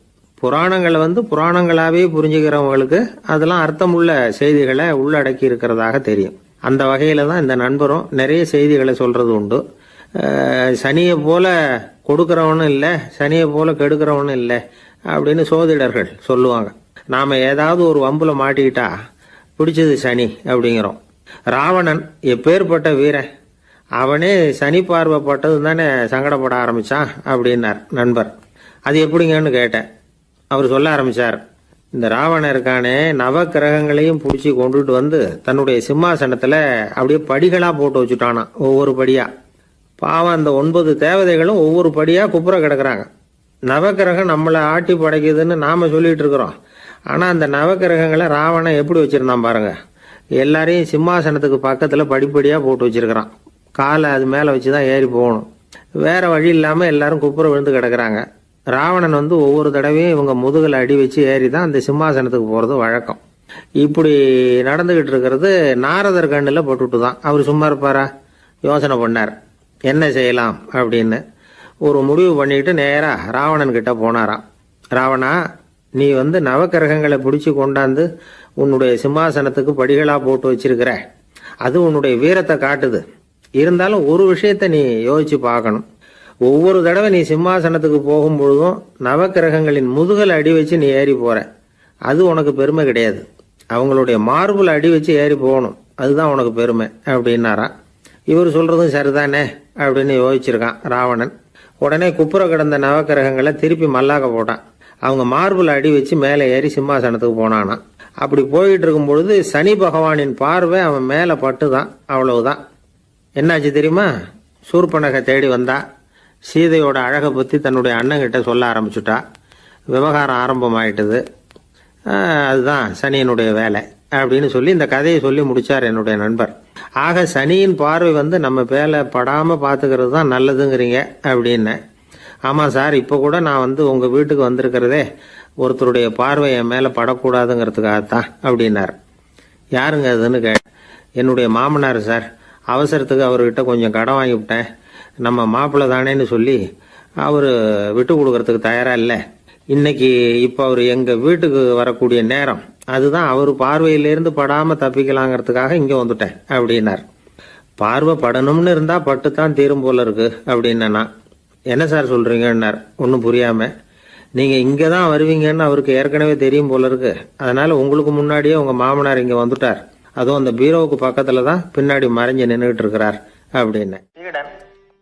புராணங்களை புராணங்களாகவே புரிஞ்சுக்கிறவங்களுக்கு அதெல்லாம் அர்த்தமுள்ள செய்திகளை உள்ளடக்கி இருக்கிறதாக தெரியும். அந்த வகையில் தான் இந்த நண்பரும் நிறைய செய்திகளை சொல்கிறது உண்டு. சனியை போல கொடுக்குறவனும் இல்லை, சனியை போல கெடுக்கிறவனும் இல்லை அப்படின்னு சோதிடர்கள் சொல்லுவாங்க. நாம் ஏதாவது ஒரு வம்புல மாட்டிக்கிட்டா பிடிச்சது சனி அப்படிங்கிறோம். ராவணன் எப்பேற்பட்ட வீரன், அவனே சனி பார்வைப்பட்டது தானே சங்கடப்பட ஆரம்பித்தான் அப்படின்னார் நண்பர். அது எப்படிங்கன்னு கேட்டேன். அவர் சொல்ல ஆரம்பித்தார், இந்த ராவணன் இருக்கானே நவ கிரகங்களையும் பிடிச்சி கொண்டுட்டு வந்து தன்னுடைய சிம்மாசனத்தில் அப்படியே படிகளாக போட்டு வச்சுட்டானான், ஒவ்வொரு படியாக. பாவம் அந்த 9 தேவதைகளும் ஒவ்வொரு படியாக குப்புற கிடக்குறாங்க. நவக்கிரகம் நம்மளை ஆட்டி படைக்குதுன்னு நாம் சொல்லிட்டு இருக்கிறோம். ஆனால் அந்த நவக்கிரகங்களை ராவணன் எப்படி வச்சுருந்தான் பாருங்க. எல்லாரையும் சிம்மாசனத்துக்கு பக்கத்தில் படிப்படியாக போட்டு வச்சிருக்கிறான். காலை அது மேலே வச்சு தான் ஏறி போகணும். வேற வழி இல்லாமல் எல்லாரும் குப்புற விழுந்து கிடக்குறாங்க. ராவணன் வந்து ஒவ்வொரு தடவையும் இவங்க முதுகில் அடி வச்சு ஏறி தான் அந்த சிம்மாசனத்துக்கு போகிறது வழக்கம். இப்படி நடந்துக்கிட்டு இருக்கிறது நாரதர் கண்ணில் போட்டுட்டு தான். அவர் சும்மா இருப்பாரா? யோசனை பண்ணார் என்ன செய்யலாம் அப்படின்னு. ஒரு முடிவு பண்ணிட்டு நேராக ராவணன் கிட்ட போனாராம். ராவணா, நீ வந்து நவக்கிரகங்களை பிடிச்சி கொண்டாந்து உன்னுடைய சிம்மாசனத்துக்கு படிகளாக போட்டு வச்சிருக்கிற, அது உன்னுடைய வீரத்தை காட்டுது. இருந்தாலும் ஒரு விஷயத்த நீ யோசிச்சு பார்க்கணும். ஒவ்வொரு தடவை நீ சிம்மாசனத்துக்கு போகும்பொழுதும் நவக்கிரகங்களின் முதுகல் அடி வச்சு நீ ஏறி போற, அது உனக்கு பெருமை கிடையாது. அவங்களுடைய மார்புல அடி வச்சு ஏறி போகணும், அதுதான் உனக்கு பெருமை அப்படின்னாராம். இவர் சொல்றதும் சரிதானே அப்படின்னு யோசிச்சிருக்கான் ராவணன். உடனே குப்புற கிடந்த நவக்கிரகங்களை திருப்பி மல்லாக்க போட்டான். அவங்க மார்புல அடி வச்சு மேலே ஏறி சிம்மாசனத்துக்கு போனானா. அப்படி போயிட்டு இருக்கும் பொழுது சனி பகவானின் பார்வை அவன் மேலே பட்டுதான். அவ்வளவுதான். என்னாச்சு தெரியுமா? சூர்பனகை தேடி வந்தா. சீதையோட அழகை பற்றி தன்னுடைய அண்ணங்கிட்ட சொல்ல ஆரம்பிச்சுட்டா. விவகாரம் ஆரம்பமாயிட்டது. அதுதான் சனியினுடைய வேலை அப்படின்னு சொல்லி இந்த கதையை சொல்லி முடிச்சார் என்னுடைய நண்பர். ஆக சனியின் பார்வை வந்து நம்ம பேல படாமல் பார்த்துக்கிறது தான் நல்லதுங்கிறீங்க அப்படின்னு. ஆமாம் சார், இப்போ கூட நான் வந்து உங்கள் வீட்டுக்கு வந்திருக்கிறதே ஒருத்தருடைய பார்வை என் மேலே படக்கூடாதுங்கிறதுக்காகத்தான் அப்படின்னார். யாருங்க அதுன்னு என்னுடைய மாமனார் சார். அவசரத்துக்கு அவர்கிட்ட கொஞ்சம் கடன் வாங்கிவிட்டேன். நம்ம மாப்பிள்ளை தானேன்னு சொல்லி அவர் விட்டு கொடுக்கறதுக்கு தயாராக இல்லை. இன்னைக்கு இப்போ அவர் எங்கள் வீட்டுக்கு வரக்கூடிய நேரம், அதுதான் அவர் பார்வையிலேருந்து படாமல் தப்பிக்கலாங்கிறதுக்காக இங்கே வந்துட்டேன் அப்படின்னார். பார்வை படணும்னு இருந்தால் பட்டுத்தான் தீரும் போல இருக்கு அப்படின்னா. என்ன சார் சொல்கிறீங்கன்னார் ஒன்றும் புரியாமல். நீங்கள் இங்கே தான் வருவீங்கன்னு அவருக்கு ஏற்கனவே தெரியும் போல இருக்கு. அதனால் உங்களுக்கு முன்னாடியே உங்கள் மாமனார் இங்கே வந்துட்டார். அதுவும் அந்த பீரோவுக்கு பக்கத்தில் தான் பின்னாடி மறைஞ்சு நின்றுட்டு இருக்கிறார் அப்படின்னு. சீடன்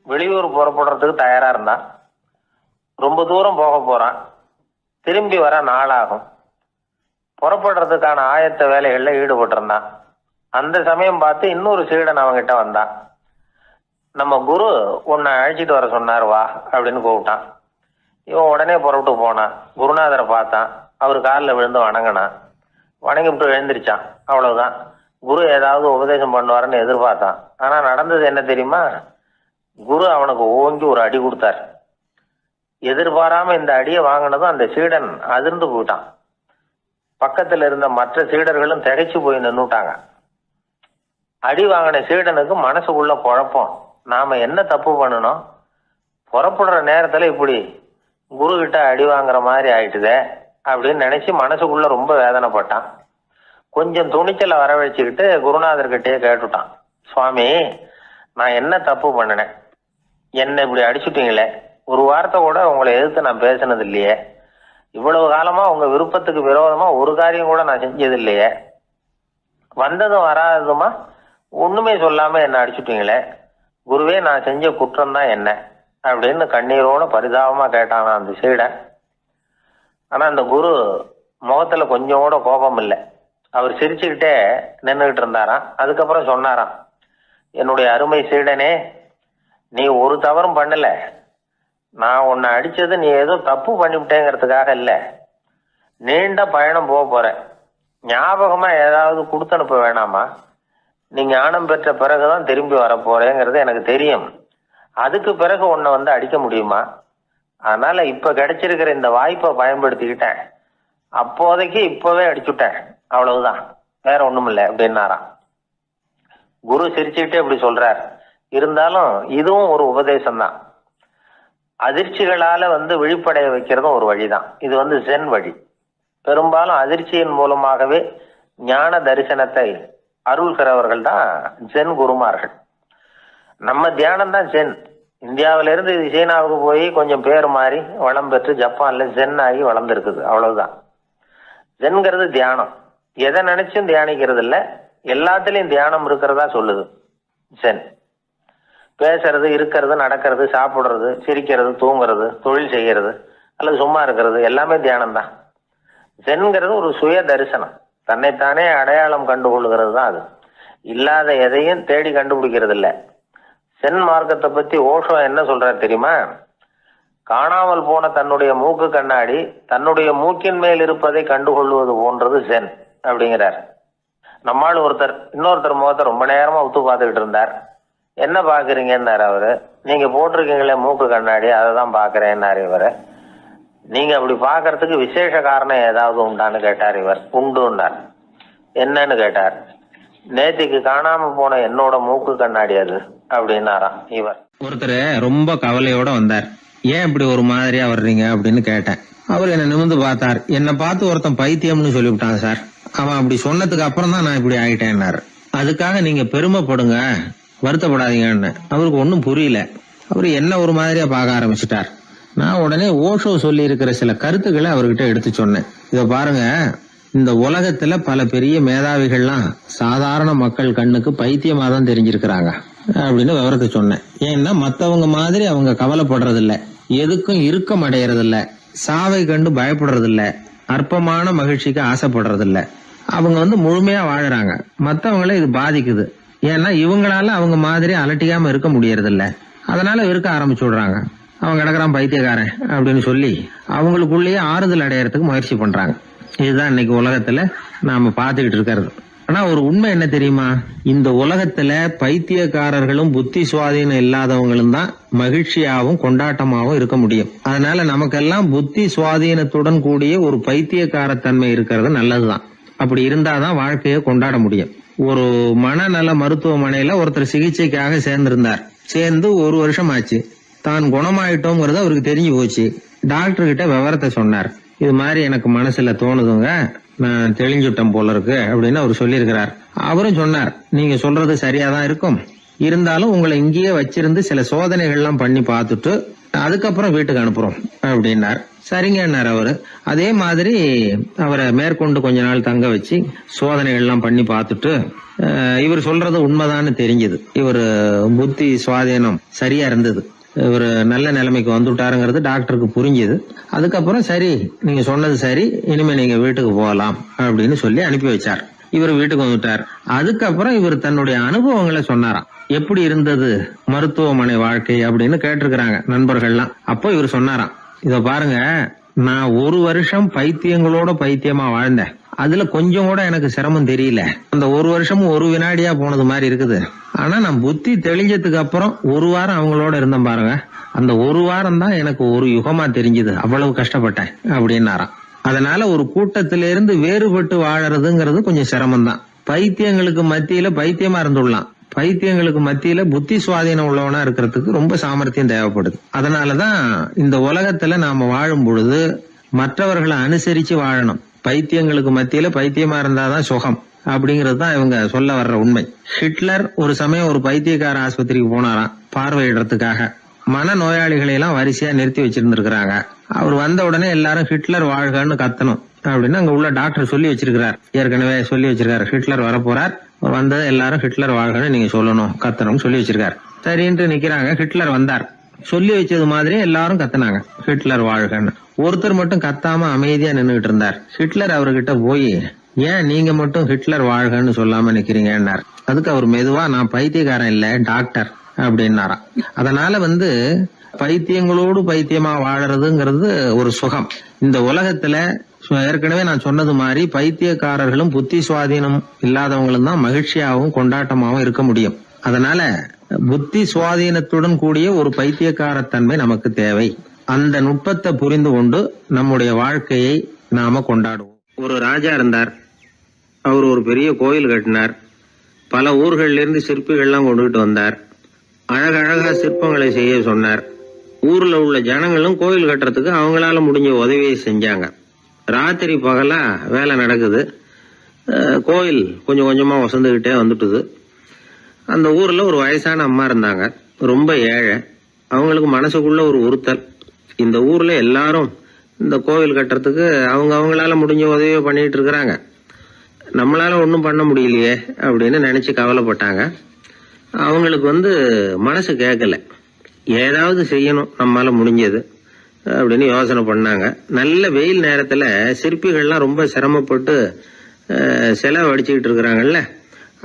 வெளியூர் புறப்படுறதுக்கு தயாராக இருந்தான். ரொம்ப தூரம் போக போகிறான். திரும்பி வர நாளாகும். புறப்படுறதுக்கான ஆயத்த வேலைகளில் ஈடுபட்டிருந்தான். அந்த சமயம் பார்த்து இன்னொரு சீடன் அவங்கிட்ட வந்தான். நம்ம குரு உன்னை அழைச்சிட்டு வர சொன்னார், வா அப்படின்னு கூப்பிட்டான். இவன் உடனே புறப்பட்டு போனான். குருநாதரை பார்த்தான். அவர் காலில் விழுந்து வணங்கினான். வணங்கிவிட்டு எழுந்திரிச்சான். அவ்வளவுதான். குரு ஏதாவது உபதேசம் பண்ணுவாருன்னு எதிர்பார்த்தான். ஆனால் நடந்தது என்ன தெரியுமா? குரு அவனுக்கு ஓங்கி ஒரு அடி கொடுத்தார். எதிர்பாராம இந்த அடியை வாங்கினதும் அந்த சீடன் அதிர்ந்து போயிட்டான். பக்கத்தில் இருந்த மற்ற சீடர்களும் திகைச்சு போய் நின்றுட்டாங்க. அடி வாங்கின சீடனுக்கு மனசுக்குள்ள குழப்பம். நாம என்ன தப்பு பண்ணணும்? புறப்படுற நேரத்துல இப்படி குரு கிட்ட அடி வாங்குற மாதிரி ஆயிட்டுதே அப்படின்னு நினைச்சு மனசுக்குள்ள ரொம்ப வேதனைப்பட்டான். கொஞ்சம் துணிச்சலை வரவழைச்சுக்கிட்டு குருநாதர்கிட்டயே கேட்டுட்டான். சுவாமி, நான் என்ன தப்பு பண்ணினேன்? என்னை இப்படி அடிச்சுட்டீங்களே. ஒரு வார்த்தை கூட உங்களை எதிர்த்து நான் பேசினது இல்லையே. இவ்வளவு காலமா உங்க விருப்பத்துக்கு விரோதமா ஒரு காரியம் கூட நான் செஞ்சது இல்லையே. வந்ததும் வராததுமா ஒண்ணுமே சொல்லாம என்ன அடிச்சுட்டீங்களே. குருவே, நான் செஞ்ச குற்றம் தான் என்ன அப்படின்னு கண்ணீரோட பரிதாபமா கேட்டானா அந்த சீடன். ஆனா அந்த குரு முகத்துல கொஞ்சம் கூட கோபம் இல்லை. அவர் சிரிச்சுக்கிட்டே நின்றுகிட்டு இருந்தாராம். அதுக்கப்புறம் சொன்னாராம், என்னுடைய அருமை சீடனே, நீ ஒரு தவறும் பண்ணல. நான் உன்னை அடிச்சது நீ ஏதோ தப்பு பண்ணிவிட்டேங்கிறதுக்காக இல்லை. நீண்ட பயணம் போக போற. ஞாபகமா ஏதாவது கொடுத்து அனுப்ப வேணாமா? நீ ஞானம் பெற்ற பிறகுதான் திரும்பி வர போறேங்கிறது எனக்கு தெரியும். அதுக்கு பிறகு உன்னை வந்து அடிக்க முடியுமா? அதனால இப்ப கிடைச்சிருக்கிற இந்த வாய்ப்பை பயன்படுத்திக்கிட்டேன். அப்போதைக்கு இப்பவே அடிச்சுட்டேன், அவ்வளவுதான், வேற ஒண்ணும் இல்லை அப்படின்னாராம். குரு சிரிச்சுக்கிட்டே இப்படி சொல்றார். இருந்தாலும் இதுவும் ஒரு உபதேசம் தான். அதிர்ச்சிகளால வந்து விழிப்படைய வைக்கிறதும் ஒரு வழிதான். இது வந்து ஜென் வழி. பெரும்பாலும் அதிர்ச்சியின் மூலமாகவே ஞான தரிசனத்தை அருள்கிறவர்கள் தான் ஜென் குருமார்கள். நம்ம தியானம் தான் ஜென். இந்தியாவில இருந்து இது சீனாவுக்கு போய் கொஞ்சம் பேர் மாறி வளம் பெற்று ஜப்பான்ல ஜென் ஆகி வளர்ந்துருக்குது, அவ்வளவுதான். ஜென்கிறது தியானம். எதை நினைச்சும் தியானிக்கிறது இல்லை, எல்லாத்துலயும் தியானம் இருக்கிறதா சொல்லுது ஜென். பேசுறது, இருக்கிறது, நடக்கிறது, சாப்பிடுறது, சிரிக்கிறது, தூங்குறது, தொழில் செய்கிறது அல்லது சும்மா இருக்கிறது எல்லாமே தியானம் தான். சென்கிறது ஒரு சுய தரிசனம், தன்னைத்தானே அடையாளம் கண்டுகொள்கிறது தான் அது. இல்லாத எதையும் தேடி கண்டுபிடிக்கிறது இல்ல. சென் மார்க்கத்தை பத்தி ஓஷோ என்ன சொல்றாரு தெரியுமா? காணாமல் போன தன்னுடைய மூக்கு கண்ணாடி தன்னுடைய மூக்கின் மேல் இருப்பதை கண்டுகொள்வது போன்றது சென் அப்படிங்கிறார். நம்மால் இன்னொருத்தர் முகத்தை ரொம்ப நேரமா உத்து பார்த்துக்கிட்டு இருந்தார். என்ன பாக்குறீங்கன்னாரு அவரு. நீங்க போட்டிருக்கீங்களே மூக்கு கண்ணாடி, அதை தான் பாக்குறேன்னாரு இவரு. நீங்க அப்படி பாக்குறதுக்கு விசேஷ காரணம் ஏதாவது உண்டான்னு கேட்டார் இவர். உண்டுன்னார். என்னன்னு கேட்டார். நேத்திக்கு காணாம போன என்னோட மூக்கு கண்ணாடி அது அப்படின்னாராம் இவர். ஒருத்தர் ரொம்ப கவலையோட வந்தார். ஏன் இப்படி ஒரு மாதிரியா வர்றீங்க அப்படின்னு கேட்டேன். அவர் என்ன நிமிர்ந்து பார்த்தார். என்னை பார்த்து ஒருத்தன் பைத்தியம்னு சொல்லிவிட்டாங்க சார். அவன் அப்படி சொன்னதுக்கு அப்புறம் தான் நான் இப்படி ஆயிட்டேன்னாரு. அதுக்காக நீங்க பெருமைப்படுங்க, வருத்தப்படாதீங்கன்னு. அவருக்கு ஒன்னும் புரியல. அவரு என்ன ஒரு மாதிரியா பார்க்க ஆரம்பிச்சுட்டார். நான் உடனே ஓஷோ சொல்லி இருக்கிற சில கருத்துக்களை அவர்கிட்ட எடுத்து சொன்னேன். இத பாருங்க, இந்த உலகத்துல பல பெரிய மேதாவிகள்லாம் சாதாரண மக்கள் கண்ணுக்கு பைத்தியமா தான் தெரிஞ்சிருக்கிறாங்க அப்படின்னு விவரத்தை சொன்னேன். ஏன்னா மத்தவங்க மாதிரி அவங்க கவலைப்படுறது இல்ல, எதுக்கும் இறுக்கம் அடையறது இல்ல, சாவை கண்டு பயப்படுறது இல்ல, அற்பமான மகிழ்ச்சிக்கு ஆசைப்படுறது இல்ல. அவங்க முழுமையா வாழறாங்க. மத்தவங்களை இது பாதிக்குது. ஏன்னா இவங்களால அவங்க மாதிரி அலட்டிக்காம இருக்க முடியறது இல்ல. அதனால இருக்க ஆரம்பிச்சு விடுறாங்க. அவன் கிடக்குறான் பைத்தியக்காரன் அப்படின்னு சொல்லி அவங்களுக்குள்ளேயே ஆறுதல் அடையறதுக்கு முயற்சி பண்றாங்க. இதுதான் இன்னைக்கு உலகத்துல நாம பாத்துக்கிட்டு இருக்கிறது. ஆனா ஒரு உண்மை என்ன தெரியுமா? இந்த உலகத்துல பைத்தியக்காரர்களும் புத்தி சுவாதீனம் இல்லாதவங்களும் தான் மகிழ்ச்சியாவும் கொண்டாட்டமாவும் இருக்க முடியும். அதனால நமக்கெல்லாம் புத்தி சுவாதீனத்துடன் கூடிய ஒரு பைத்தியக்காரத்தன்மை இருக்கிறது நல்லதுதான். அப்படி இருந்தாதான் வாழ்க்கையை கொண்டாட முடியும். ஒரு மனநல மருத்துவமனையில ஒருத்தர் சிகிச்சைக்காக சேர்ந்திருந்தார். சேர்ந்து 1 வருஷம் ஆச்சு. தான் குணமாயிட்டோங்கிறது அவருக்கு தெரிஞ்சு போச்சு. டாக்டர் கிட்ட விவரத்தை சொன்னார். இது மாதிரி எனக்கு மனசுல தோணுதுங்க, நான் தெளிஞ்சுட்டேன் போல இருக்கு அப்படின்னு அவர் சொல்லியிருக்கிறார். அவரும் சொன்னார், நீங்க சொல்றது சரியாதான் இருக்கும், இருந்தாலும் உங்களை இங்கேயே வச்சிருந்து சில சோதனைகள்லாம் பண்ணி பார்த்துட்டு அதுக்கப்புறம் வீட்டுக்கு அனுப்புறோம் அப்படின்னார். சரிங்கன்னார் அவரு. அதே மாதிரி அவரை மேற்கொண்டு கொஞ்ச நாள் தங்க வச்சு சோதனைகள்லாம் பண்ணி பார்த்துட்டு இவர் சொல்றது உண்மைதான்னு தெரிஞ்சது. இவர் புத்தி சுவாதீனம் சரியா இருந்தது, இவர் நல்ல நிலைமைக்கு வந்துட்டாருங்கிறது டாக்டருக்கு புரிஞ்சுது. அதுக்கப்புறம் சரி, நீங்க சொன்னது சரி, இனிமே நீங்க வீட்டுக்கு போகலாம் அப்படின்னு சொல்லி அனுப்பி வச்சார். இவர் வீட்டுக்கு வந்துட்டார். அதுக்கப்புறம் இவர் தன்னுடைய அனுபவங்களை சொன்னாராம். எப்படி இருந்தது மருத்துவமனை வாழ்க்கை அப்படின்னு கேட்டிருக்கிறாங்க நண்பர்கள்லாம். அப்போ இவர் சொன்னாராம், இத பாருங்க, நான் 1 வருஷம் பைத்தியங்களோட பைத்தியமா வாழ்ந்தேன். அதுல கொஞ்சம் கூட எனக்கு சிரமம் தெரியல. அந்த 1 வருஷமும் 1 வினாடியா போனது மாதிரி இருக்குது. ஆனா நான் புத்தி தெளிஞ்சதுக்கு அப்புறம் 1 வாரம் அவங்களோட இருந்தேன் பாருங்க, அந்த 1 வாரம் தான் எனக்கு 1 யுகமா தெரிஞ்சது. அவ்வளவு கஷ்டப்பட்டேன் அப்படின்னாராம். அதனால ஒரு கூட்டத்திலிருந்து வேறுபட்டு வாழறதுங்கிறது கொஞ்சம் சிரமம் தான். பைத்தியங்களுக்கு மத்தியில பைத்தியமா இருந்துடலாம், பைத்தியங்களுக்கு மத்தியில புத்தி சுவாதீனம் உள்ளவனா இருக்கிறதுக்கு ரொம்ப சாமர்த்தியம் தேவைப்படுது. அதனாலதான் இந்த உலகத்துல நாம வாழும் பொழுது மற்றவர்களை அனுசரிச்சு வாழணும். பைத்தியங்களுக்கு மத்தியில பைத்தியமா இருந்தாதான் சுகம் அப்படிங்கிறது தான் இவங்க சொல்ல வர்ற உண்மை. ஹிட்லர் ஒரு சமயம் ஒரு பைத்தியக்கார ஆஸ்பத்திரிக்கு போனாராம் பார்வையிடறதுக்காக. மன நோயாளிகளை எல்லாம் வரிசையா நிறுத்தி வச்சிருந்திருக்கிறாங்க. அவர் வந்த உடனே எல்லாரும் ஹிட்லர் வாழ்கன்னு கத்தணும் அப்படின்னு அங்க உள்ள டாக்டர் சொல்லி வச்சிருக்கிறார். ஏற்கனவே சொல்லி வச்சிருக்காரு, ஹிட்லர் வரப்போறார், வந்தது எல்லாரும் ஹிட்லர் வாழ்கன்னு நீங்க சொல்லணும், கத்தணும் சொல்லி வச்சிருக்காரு. சரின்ட்டு நிக்கிறாங்க. ஹிட்லர் வந்தார். சொல்லி வச்சது மாதிரி எல்லாரும் கத்துனாங்க, ஹிட்லர் வாழ்கன்னு. ஒருத்தர் மட்டும் கத்தாம அமைதியா நின்னுகிட்டு இருந்தார். ஹிட்லர் அவர்கிட்ட போய், ஏன் நீங்க மட்டும் ஹிட்லர் வாழ்கன்னு சொல்லாம நிக்கிறீங்கன்னார். அதுக்கு அவர் மெதுவா, நான் பைத்தியக்காரன் இல்ல, டாக்டர் அப்படின்னாராம். அதனால பைத்தியங்களோடு பைத்தியமா வாழறதுங்கிறது ஒரு சுகம். இந்த உலகத்துல ஏற்கனவே நான் சொன்னது மாதிரி பைத்தியக்காரர்களும் புத்தி சுவாதீனம் இல்லாதவங்களும் தான் மகிழ்ச்சியாகவும் கொண்டாட்டமாகவும் இருக்க முடியும். அதனால புத்தி சுவாதீனத்துடன் கூடிய ஒரு பைத்தியக்காரத்தன்மை நமக்கு தேவை. அந்த நுட்பத்தை புரிந்து கொண்டு நம்முடைய வாழ்க்கையை நாம கொண்டாடுவோம். ஒரு ராஜா இருந்தார். அவர் ஒரு பெரிய கோயில் கட்டினார். பல ஊர்கள்ல இருந்து சிற்பிகள்லாம் கொண்டுகிட்டு வந்தார். அழகழகா சிற்பங்களை செய்ய சொன்னார். ஊர்ல உள்ள ஜனங்களும் கோயில் கட்டுறதுக்கு அவங்களால முடிஞ்ச உதவியை செஞ்சாங்க. ராத்திரி பகலா வேலை நடக்குது. கோயில் கொஞ்சம் கொஞ்சமா வசந்துகிட்டே வந்துட்டுது. அந்த ஊர்ல ஒரு வயசான அம்மா இருந்தாங்க, ரொம்ப ஏழை. அவங்களுக்கு மனசுக்குள்ள ஒரு உறுத்தல், இந்த ஊர்ல எல்லாரும் இந்த கோவில் கட்டுறதுக்கு அவங்களால முடிஞ்ச உதவியை பண்ணிட்டு இருக்கிறாங்க, நம்மளால ஒன்றும் பண்ண முடியலையே அப்படின்னு நினைச்சு கவலைப்பட்டாங்க. அவங்களுக்கு மனசு கேட்கல, ஏதாவது செய்யணும் நம்மளால முடிஞ்சது. அப்படின்னு யோசனை பண்ணாங்க. நல்ல வெயில் நேரத்தில் சிற்பிகள்லாம் ரொம்ப சிரமப்பட்டு சிலை வடிச்சுக்கிட்டு இருக்கிறாங்கல்ல,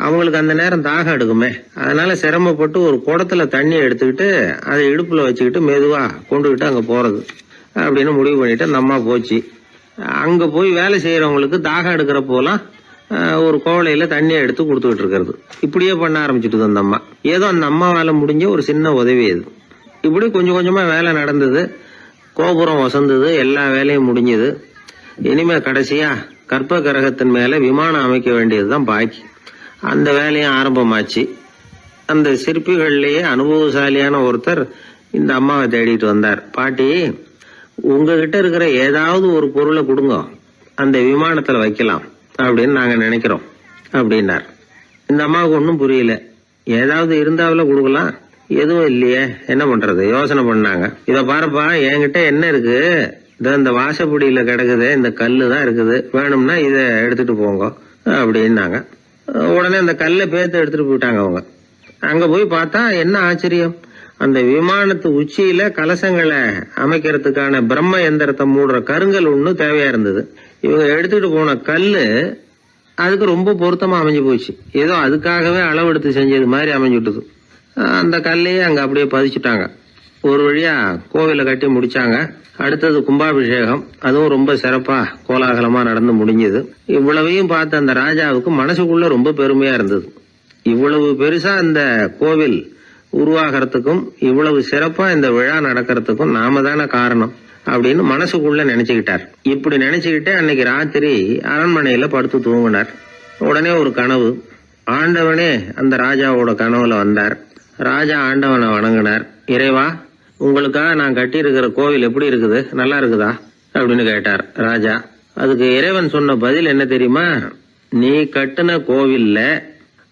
அவங்களுக்கு அந்த நேரம் தாகம் எடுக்குமே, அதனால சிரமப்பட்டு ஒரு குடத்துல தண்ணியை எடுத்துக்கிட்டு அதை இடுப்புல வச்சுக்கிட்டு மெதுவா கொண்டுகிட்டு அங்க போறது அப்படின்னு முடிவு பண்ணிட்டு அந்த அம்மா போச்சு. அங்க போய் வேலை செய்யறவங்களுக்கு தாகம் எடுக்கிற போலாம் ஒரு கோவலையில தண்ணியை எடுத்து கொடுத்துக்கிட்டு இருக்கிறது. இப்படியே பண்ண ஆரம்பிச்சுட்டு அந்த அம்மா. ஏதோ அந்த அம்மாவால முடிஞ்ச ஒரு சின்ன உதவி அது. இப்படி கொஞ்சம் கொஞ்சமா வேலை நடந்தது. கோபுரம் வசந்தது, எல்லா வேலையும் முடிஞ்சது. இனிமே கடைசியா கற்ப கிரகத்தின் மேல விமானம் அமைக்க வேண்டியதுதான் பாக்கி. அந்த வேலையும் ஆரம்பமாச்சு. அந்த சிற்பிகள்லயே அனுபவசாலியான ஒருத்தர் இந்த அம்மாவை தேடிட்டு வந்தார். பாட்டி, உங்ககிட்ட இருக்கிற ஏதாவது ஒரு பொருளை கொடுங்க, அந்த விமானத்துல வைக்கலாம் அப்படின்னு நாங்க நினைக்கிறோம் அப்படின்னார். இந்த அம்மாவுக்கு ஒன்றும் புரியல. ஏதாவது இருந்தாவில கொடுக்கலாம், எதுவும் இல்லையே, என்ன பண்றது யோசனை பண்ணாங்க. இத பாருப்பா, என்கிட்ட என்ன இருக்கு, இந்த வாசப்படியில கிடக்குது, இந்த கல்லு தான் இருக்குது, வேணும்னா இத எடுத்துட்டு போங்க அப்படின்னாங்க. உடனே அந்த கல்லை பேத்து எடுத்துட்டு போயிட்டாங்க அவங்க. அங்க போய் பார்த்தா என்ன ஆச்சரியம், அந்த விமானத்து உச்சியில கலசங்களை அமைக்கிறதுக்கான பிரம்ம எந்திரத்தை மூடுற கருங்கல் ஒண்ணு தேவையா இருந்தது. இவங்க எடுத்துட்டு போன கல்லு அதுக்கு ரொம்ப பொருத்தமா அமைஞ்சு போச்சு. ஏதோ அதுக்காகவே அளவெடுத்து செஞ்சது மாதிரி அமைஞ்சுட்டுது. அந்த கல்லையே அங்க அப்படியே பதிச்சுட்டாங்க. ஒரு வழியா கோவிலை கட்டி முடிச்சாங்க. அடுத்தது கும்பாபிஷேகம். அதுவும் ரொம்ப சிறப்பா கோலாகலமா நடந்து முடிஞ்சது. இவ்வளவையும் பார்த்த அந்த ராஜாவுக்கு மனசுக்குள்ள ரொம்ப பெருமையா இருந்தது. இவ்வளவு பெருசா இந்த கோவில் உருவாகிறதுக்கும் இவ்வளவு சிறப்பா இந்த விழா நடக்கிறதுக்கும் நாம தானே காரணம் அப்படின்னு மனசுக்குள்ள நினைச்சுக்கிட்டார். இப்படி நினைச்சுக்கிட்டே அன்னைக்கு ராத்திரி அரண்மனையில படுத்து தூங்கினார். உடனே ஒரு கனவு. ஆண்டவனே அந்த ராஜாவோட கனவுல வந்தார். ராஜா ஆண்டவனை வணங்கினார். இறைவா, உங்களுக்காக நான் கட்டி இருக்கிற கோவில் எப்படி இருக்குது, நல்லா இருக்குதா அப்படின்னு கேட்டார் ராஜா. அதுக்கு இறைவன் சொன்ன பதில் என்ன தெரியுமா, நீ கட்டின கோவில்ல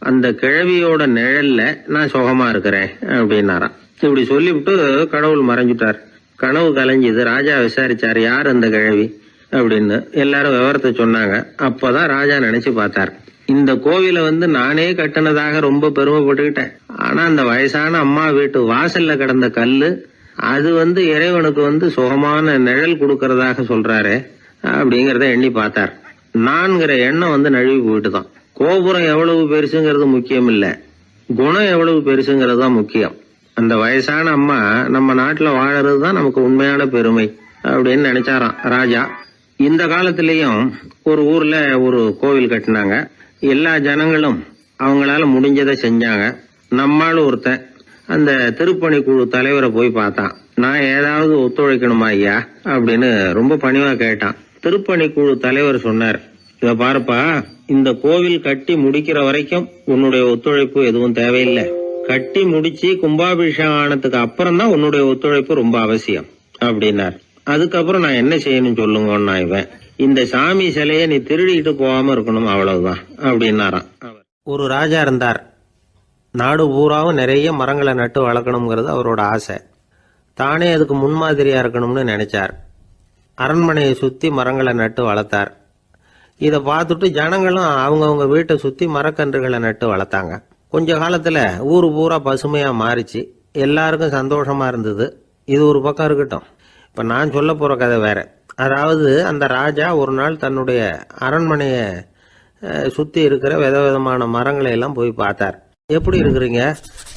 அந்த கிழவியோட நிழல்ல நான் சுகமா இருக்கிறேன் அப்படின்னாராம். இப்படி சொல்லிவிட்டு கடவுள் மறைஞ்சுட்டார். கனவு கலைஞ்சது. ராஜா விசாரிச்சார், யார் அந்த கிழவி அப்படின்னு. எல்லாரும் விவரத்தை சொன்னாங்க. அப்பதான் ராஜா நினைச்சு பார்த்தார், இந்த கோவிலை நானே கட்டினதாக ரொம்ப பெருமைப்பட்டுக்கிட்டேன். ஆனா அந்த வயசான அம்மா வீட்டு வாசல்ல கிடந்த கல்லு அது இறைவனுக்கு சுகமான நிழல் கொடுக்கறதாக சொல்றாரு அப்படிங்கறத எண்ணி பார்த்தார். நான்கிற எண்ணம் நழுவி போயிட்டுதான். கோபுரம் எவ்வளவு பெருசுங்கிறது முக்கியம் இல்ல, குணம் எவ்வளவு பெருசுங்கிறது தான் முக்கியம். அந்த வயசான அம்மா நம்ம நாட்டுல வாழறது தான் நமக்கு உண்மையான பெருமை அப்படின்னு நினைச்சாராம் ராஜா. இந்த காலத்திலயும் ஒரு ஊர்ல ஒரு கோவில் கட்டினாங்க. எல்லா ஜனங்களும் அவங்களால முடிஞ்சதை செஞ்சாங்க. நம்மால ஒருத்தன் அந்த திருப்பணி குழு தலைவரை போய் பார்த்தான். நான் ஏதாவது ஒத்துழைக்கணுமா ஐயா அப்படின்னு ரொம்ப பணிவா கேட்டான். திருப்பணி குழு தலைவர் சொன்னார், இத பாருப்பா, இந்த கோவில் கட்டி முடிக்கிற வரைக்கும் உன்னுடைய ஒத்துழைப்பு எதுவும் தேவையில்லை. கட்டி முடிச்சு கும்பாபிஷேகம் ஆனதுக்கு அப்புறம் தான் உன்னுடைய ஒத்துழைப்பு ரொம்ப அவசியம் அப்படின்னார். அதுக்கப்புறம் நான் என்ன செய்யணும் சொல்லுங்கன்னா, இவன் இந்த சாமி சிலையை நீ திருடிக்கிட்டு போகாம இருக்கணும், அவ்வளவுதான் அப்படின்னாராம். ஒரு ராஜா இருந்தார். நாடு பூராவும் நிறைய மரங்களை நட்டு வளர்க்கணுங்கிறது அவரோட ஆசை. தானே அதுக்கு முன்மாதிரியா இருக்கணும்னு நினைச்சார். அரண்மனையை சுத்தி மரங்களை நட்டு வளர்த்தார். இதை பார்த்துட்டு ஜனங்களும் அவங்கவுங்க வீட்டை சுத்தி மரக்கன்றுகளை நட்டு வளர்த்தாங்க. கொஞ்ச காலத்துல ஊரு பூரா பசுமையா மாறிச்சு. எல்லாருக்கும் சந்தோஷமா இருந்தது. இது ஒரு பக்கம் இருக்கட்டும். இப்ப நான் சொல்ல போற கதை வேற. அதாவது அந்த ராஜா ஒரு நாள் தன்னுடைய அரண்மனைய சுத்தி இருக்கிற விதவிதமான மரங்களை எல்லாம் போய் பார்த்தார். எப்படி இருக்கிறீங்க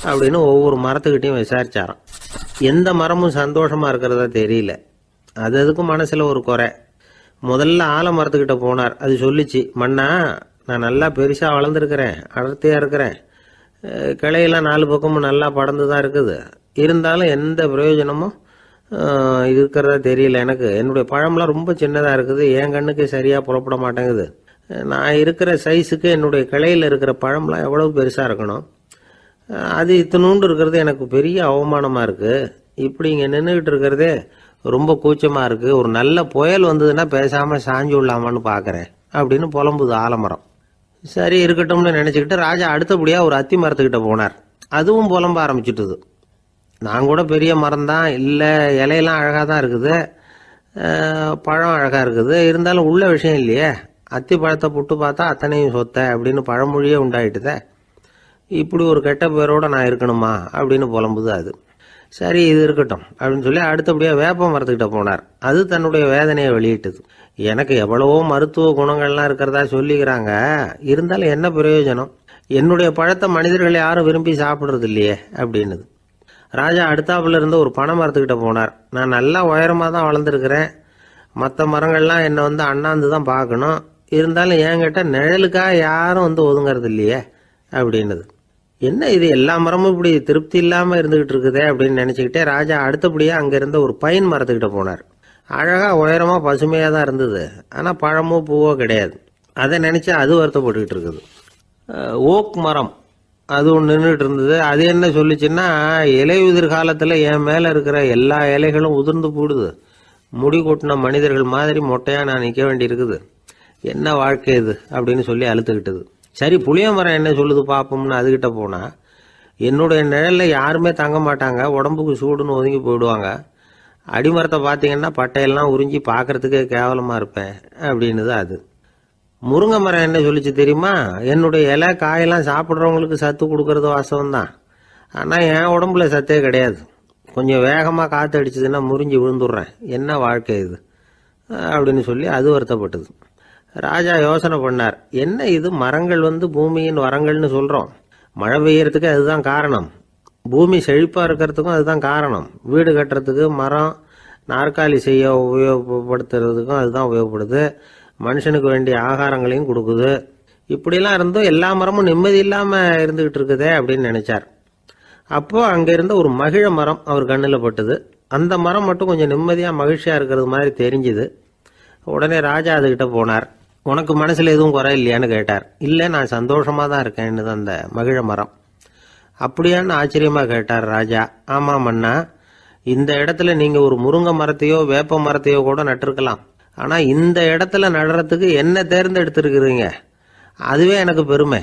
அப்படின்னு ஒவ்வொரு மரத்துக்கிட்டையும் விசாரிச்சாராம். எந்த மரமும் சந்தோஷமா இருக்கிறதா தெரியல. அது அதுக்கும் மனசுல ஒரு குறை. முதல்ல ஆலமரத்துக்கிட்ட போனார். அது சொல்லிச்சு, மண்ணா, நான் நல்லா பெருசா வளர்ந்துருக்கிறேன், அடர்த்தியா இருக்கிறேன், கிளையெல்லாம் நாலு பக்கமும் நல்லா படர்ந்து தான் இருக்குது, இருந்தாலும் எந்த பிரயோஜனமும் இருக்கிறதா தெரியல எனக்கு. என்னுடைய பழம்லாம் ரொம்ப சின்னதா இருக்குது, என் கண்ணுக்கு சரியா புறப்பட மாட்டேங்குது. நான் இருக்கிற சைஸுக்கு என்னுடைய கிளையில இருக்கிற பழம்லாம் எவ்வளவு பெருசா இருக்கணும், அது இத்தினூண்டு இருக்கிறது எனக்கு பெரிய அவமானமா இருக்கு. இப்படி இங்க நின்றுகிட்டு இருக்கிறதே ரொம்ப கூச்சமா இருக்கு. ஒரு நல்ல புயல் வந்ததுன்னா பேசாம சாஞ்சு விடலாமான்னு பாக்குறேன் அப்படின்னு புலம்புது ஆலமரம். சரி இருக்கட்டும்னு நினைச்சுக்கிட்டு ராஜா அடுத்தபடியா ஒரு அத்தி மரத்துக்கிட்ட போனார். அதுவும் புலம்ப ஆரம்பிச்சுட்டுது. நான் கூட பெரிய மரம் தான், இல்ல இலையெல்லாம் அழகா தான் இருக்குது, பழம் அழகா இருக்குது, இருந்தாலும் உள்ள விஷயம் இல்லையே. அத்தி பழத்தை புட்டு பார்த்தா அத்தனையும் சொத்த அப்படின்னு பழமொழியே உண்டாயிட்டுதே. இப்படி ஒரு கெட்ட பேரோட நான் இருக்கணுமா அப்படின்னு புலம்புது அது. சரி இது இருக்கட்டும் அப்படின்னு சொல்லி அடுத்தபடியாக வேப்ப மரத்துக்கிட்ட போனார். அது தன்னுடைய வேதனையை வெளியிட்டது. எனக்கு எவ்வளவோ மருத்துவ குணங்கள்லாம் இருக்கிறதா சொல்லிக்கிறாங்க, இருந்தாலும் என்ன பிரயோஜனம், என்னுடைய பழத்தை மனிதர்கள் யாரும் விரும்பி சாப்பிட்றது இல்லையே அப்படின்னுது. ராஜா அடுத்தாப்புல இருந்த ஒரு பனை மரத்துக்கிட்ட போனார். நான் நல்லா உயரமாக தான் வளர்ந்துருக்கிறேன், மற்ற மரங்கள்லாம் என்னை அண்ணாந்து தான் பார்க்கணும், இருந்தாலும் என்கிட்ட நிழலுக்காக யாரும் ஒதுங்கிறது இல்லையே அப்படின்னுது. என்ன இது எல்லா மரமும் இப்படி திருப்தி இல்லாமல் இருந்துகிட்டு இருக்குதே அப்படின்னு நினச்சிக்கிட்டே ராஜா அடுத்தபடியாக அங்கே இருந்த ஒரு பைன் மரத்துக்கிட்ட போனார். அழகாக உயரமாக பசுமையாக தான் இருந்தது, ஆனால் பழமோ பூவோ கிடையாது. அதை நினச்சி அது வருத்தப்பட்டுக்கிட்டு இருக்குது. ஓக் மரம் அது ஒன்று நின்றுட்டு இருந்தது. அது என்ன சொல்லிச்சுன்னா, இலையுதிர் காலத்தில் என் மேலே இருக்கிற எல்லா இலைகளும் உதிர்ந்து போடுது, முடி கொட்டின மனிதர்கள் மாதிரி மொட்டையாக நான் நிற்க வேண்டி இருக்குது, என்ன வாழ்க்கை இது அப்படின்னு சொல்லி அழுத்துக்கிட்டது. சரி புளிய மரம் என்ன சொல்லுது பார்ப்போம்னு அதுகிட்ட போனால், என்னுடைய நிழலில் யாருமே தங்க மாட்டாங்க, உடம்புக்கு சூடுன்னு ஒதுங்கி போயிடுவாங்க, அடிமரத்தை பார்த்தீங்கன்னா பட்டையெல்லாம் உறிஞ்சி பார்க்கறதுக்கே கேவலமாக இருப்பேன் அப்படின்னுது அது. முருங்கை மரம் என்ன சொல்லிச்சு தெரியுமா, என்னுடைய இலை காயெல்லாம் சாப்பிட்றவங்களுக்கு சத்து கொடுக்கறது வாசம்தான், ஆனால் என் உடம்புல சத்தே கிடையாது, கொஞ்சம் வேகமாக காற்று அடிச்சதுன்னா முறிஞ்சி விழுந்துடுறேன், என்ன வாழ்க்கை இது அப்படின்னு சொல்லி அது வருத்தப்பட்டது. ராஜா யோசனை பண்ணார், என்ன இது மரங்கள் பூமியின் வரங்கள்னு சொல்கிறோம், மழை பெய்யறதுக்கு அதுதான் காரணம், பூமி செழிப்பாக இருக்கிறதுக்கும் அதுதான் காரணம், வீடு கட்டுறதுக்கு மரம், நாற்காலி செய்ய உபயோகப்படுத்துறதுக்கும் அதுதான் உபயோகப்படுது, மனுஷனுக்கு வேண்டிய ஆகாரங்களையும் கொடுக்குது, இப்படிலாம் இருந்தும் எல்லா மரமும் நிம்மதி இல்லாமல் இருந்துகிட்டு இருக்குதே அப்படின்னு நினைச்சார். அப்போ அங்கே இருந்த ஒரு மகிழ மரம் அவர் கண்ணில் பட்டுது. அந்த மரம் மட்டும் கொஞ்சம் நிம்மதியாக மகிழ்ச்சியாக இருக்கிறது மாதிரி தெரிஞ்சுது. உடனே ராஜா அதுகிட்ட போனார். உனக்கு மனசில் எதுவும் குறை இல்லையான்னு கேட்டார். இல்லை, நான் சந்தோஷமாக தான் இருக்கேன்னு அந்த மகிழ மரம். அப்படியான்னு ஆச்சரியமாக கேட்டார் ராஜா. ஆமாம் மன்னா, இந்த இடத்துல நீங்கள் ஒரு முருங்கை மரத்தையோ வேப்ப மரத்தையோ கூட நட்டிருக்கலாம், ஆனால் இந்த இடத்துல நடுறதுக்கு என்ன தேர்ந்தெடுத்துருக்குறீங்க, அதுவே எனக்கு பெருமை,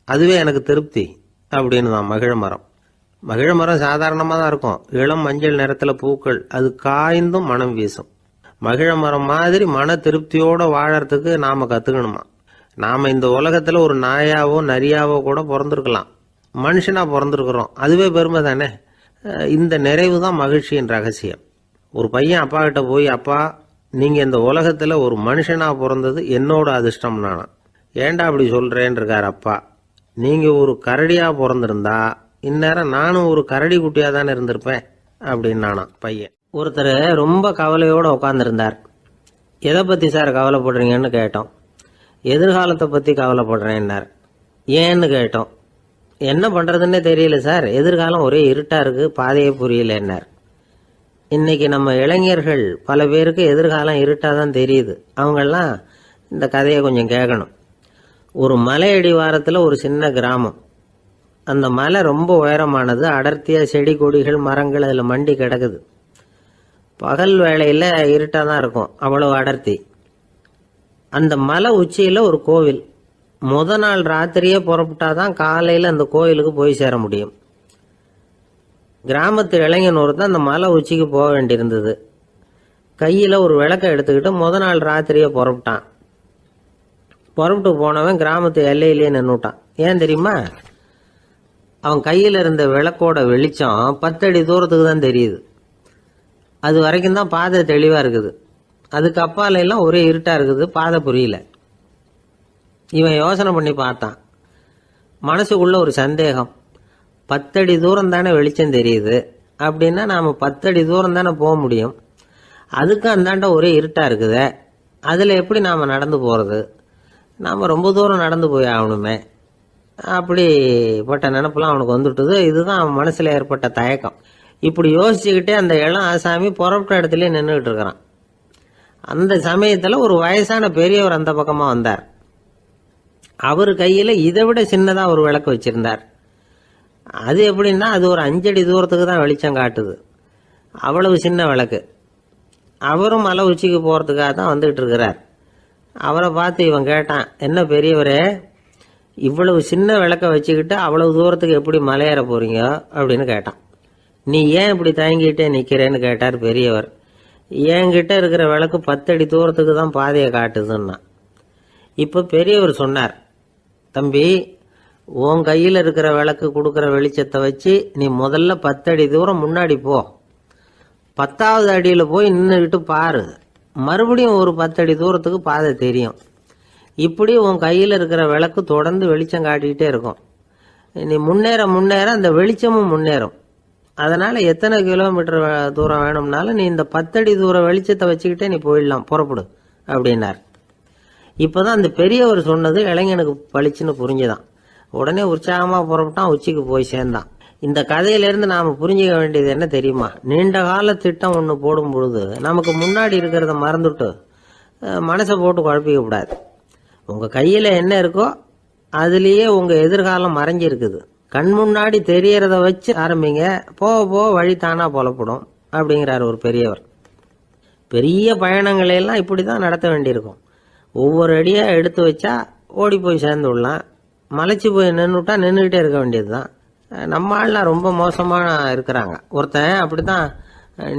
அதுவே எனக்கு திருப்தி அப்படின்னு தான் மகிழ மரம். மகிழ மரம் சாதாரணமாக தான் இருக்கும், இளம் மஞ்சள் நிறத்தில் பூக்கள், அது காய்ந்தும் மனம் வீசும். மகிழ மரம் மாதிரி மன திருப்தியோடு வாழறதுக்கு நாம் கற்றுக்கணுமா. நாம் இந்த உலகத்தில் ஒரு நாயாவோ நரியாவோ கூட பிறந்திருக்கலாம், மனுஷனாக பிறந்திருக்கிறோம், அதுவே பெருமை தானே. இந்த நிறைவு தான் மகிழ்ச்சியின் ரகசியம். ஒரு பையன் அப்பா கிட்ட போய், அப்பா நீங்கள் இந்த உலகத்தில் ஒரு மனுஷனாக பிறந்தது என்னோட அதிர்ஷ்டம் நானா. ஏண்டா அப்படி சொல்கிறேன்னு இருக்கார் அப்பா. நீங்கள் ஒரு கரடியாக பிறந்திருந்தா இந்நேரம் நானும் ஒரு கரடி குட்டியாக தானே இருந்திருப்பேன் அப்படின்னு நானா பையன். ஒருத்தர் ரொம்ப கவலையோடு உட்காந்துருந்தார். எதை பற்றி சார் கவலைப்படுறீங்கன்னு கேட்டோம். எதிர்காலத்தை பற்றி கவலைப்படுறேன்னார். ஏன்னு கேட்டோம். என்ன பண்ணுறதுன்னே தெரியல சார், எதிர்காலம் ஒரே இருட்டாக இருக்குது, பாதையே புரியலன்னார். இன்றைக்கி நம்ம இளைஞர்கள் பல பேருக்கு எதிர்காலம் இருட்டாக தான் தெரியுது. அவங்கெல்லாம் இந்த கதையை கொஞ்சம் கேட்கணும். ஒரு மலை அடிவாரத்தில் ஒரு சின்ன கிராமம். அந்த மலை ரொம்ப உயரமானது, அடர்த்தியாக செடி கொடிகள் மரங்கள் அதில் மண்டி கிடக்குது. பகல் வேளையில் இருட்டாக தான் இருக்கும், அவ்வளோ அடர்த்தி. அந்த மலை உச்சியில் ஒரு கோவில். முத நாள் ராத்திரியே புறப்பட்டாதான் காலையில் அந்த கோயிலுக்கு போய் சேர முடியும். கிராமத்து இளைஞன் ஒருத்தன் அந்த மலை உச்சிக்கு போக வேண்டியிருந்தது. கையில் ஒரு விளக்கை எடுத்துக்கிட்டு முத நாள் ராத்திரியே புறப்பட்டான். புறப்பட்டு போனவன் கிராமத்து எல்லையிலேயே நின்றுட்டான். ஏன் தெரியுமா? அவன் கையில் இருந்த விளக்கோட வெளிச்சம் 10 அடி தூரத்துக்கு தான் தெரியுது. அது வரைக்கும் தான் பாதை தெளிவாக இருக்குது, அதுக்கு அப்பால எல்லாம் ஒரே இருட்டாக இருக்குது, பாதை புரியல. இவன் யோசனை பண்ணி பார்த்தான். மனசுக்குள்ள ஒரு சந்தேகம், 10 அடி தூரம் தானே வெளிச்சம் தெரியுது, அப்படின்னா நாம் 10 அடி தூரம் தானே போக முடியும், அதுக்கு அந்தாண்ட ஒரே இருட்டாக இருக்குது, அதில் எப்படி நாம் நடந்து போகிறது, நாம் ரொம்ப தூரம் நடந்து போய் ஆகணுமே, அப்படிப்பட்ட நினப்பெல்லாம் அவனுக்கு வந்துவிட்டது. இதுதான் அவன் மனசில் ஏற்பட்ட தயக்கம். இப்படி யோசிச்சுக்கிட்டே அந்த இளம் ஆசாமி புறப்பட்ட இடத்துலயே நின்றுக்கிட்டு இருக்கிறான். அந்த சமயத்தில் ஒரு வயசான பெரியவர் அந்த பக்கமாக வந்தார். அவர் கையில் இதை விட சின்னதாக ஒரு விளக்கு வச்சுருந்தார். அது எப்படின்னா, அது ஒரு 5 அடி தூரத்துக்கு தான் வெளிச்சம் காட்டுது, அவ்வளவு சின்ன விளக்கு. அவரும் மலை உச்சிக்கு போகிறதுக்காக தான் வந்துக்கிட்டு இருக்கிறார். அவரை பார்த்து இவன் கேட்டான், என்ன பெரியவரே, இவ்வளவு சின்ன விளக்க வச்சுக்கிட்டு அவ்வளவு தூரத்துக்கு எப்படி மலையேற போகிறீங்க அப்படின்னு கேட்டான். நீ ஏன் இப்படி தயங்கிட்டே நிற்கிறேன்னு கேட்டார் பெரியவர். என்கிட்ட இருக்கிற விளக்கு 10 அடி தூரத்துக்கு தான் பாதையை காட்டுதுன்னா. இப்போ பெரியவர் சொன்னார், தம்பி, உன் கையில் இருக்கிற விளக்கு கொடுக்குற வெளிச்சத்தை வச்சு நீ முதல்ல 10 அடி தூரம் முன்னாடி போ. 10வது அடியில் போய் நின்றுக்கிட்டு பாரு. மறுபடியும் ஒரு 10 அடி தூரத்துக்கு பாதை தெரியும். இப்படி உன் கையில் இருக்கிற விளக்கு தொடர்ந்து வெளிச்சம் காட்டிக்கிட்டே இருக்கும். நீ முன்னேற முன்னேற அந்த வெளிச்சமும் முன்னேறும். அதனால் எத்தனை கிலோமீட்டர் தூரம் வேணும்னாலும் நீ இந்த 10 அடி தூரம் வெளிச்சத்தை வச்சுக்கிட்டே நீ போயிடலாம், புறப்படு அப்படின்னார். இப்போதான் அந்த பெரியவர் சொன்னது இளைஞனுக்கு பளிச்சுன்னு புரிஞ்சுதான். உடனே உற்சாகமாக புறப்பட்டான், உச்சிக்கு போய் சேர்ந்தான். இந்த கதையிலேருந்து நாம் புரிஞ்சிக்க வேண்டியது என்ன தெரியுமா? நீண்ட கால திட்டம் ஒன்று போடும் பொழுது நமக்கு முன்னாடி இருக்கிறத மறந்துட்டு மனசை போட்டு குழப்பிக்க கூடாது. உங்கள் கையில் என்ன இருக்கோ அதுலேயே உங்கள் எதிர்காலம் மறைஞ்சிருக்குது. கண் முன்னாடி தெரியறத வச்சு ஆரம்பிங்க, போக போக வழி தானா புலப்படும் அப்படிங்கிறார் ஒரு பெரியவர். பெரிய பயணங்களையெல்லாம் இப்படி தான் நடத்த வேண்டியிருக்கும். ஒவ்வொரு அடியாக எடுத்து வச்சா ஓடி போய் சேர்ந்து விடலாம். மலைச்சு போய் நின்றுட்டா நின்றுக்கிட்டே இருக்க வேண்டியது தான். நம்ம ஆள்லாம் ரொம்ப மோசமான இருக்கிறாங்க. ஒருத்தன் அப்படி தான்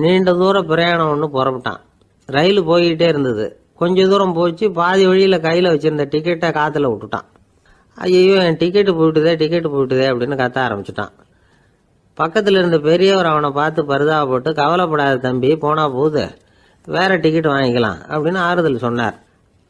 நீண்ட தூர பிரயாணம் ஒன்று புறப்பட்டான். ரயில் போய்கிட்டே இருந்தது. கொஞ்சம் தூரம் போச்சு, பாதி வழியில் கையில் வச்சுருந்த டிக்கெட்டை காற்றுல விட்டுட்டான். ஐயோ என் டிக்கெட்டு போயிட்டுதே அப்படின்னு கத்த ஆரம்பிச்சுட்டான். பக்கத்தில் இருந்த பெரியவர் அவனை பார்த்து பரிதாபப்பட்டு, கவலைப்படாத தம்பி, போனால் போகுது, வேற டிக்கெட் வாங்கிக்கலாம் அப்படின்னு ஆறுதல் சொன்னார்.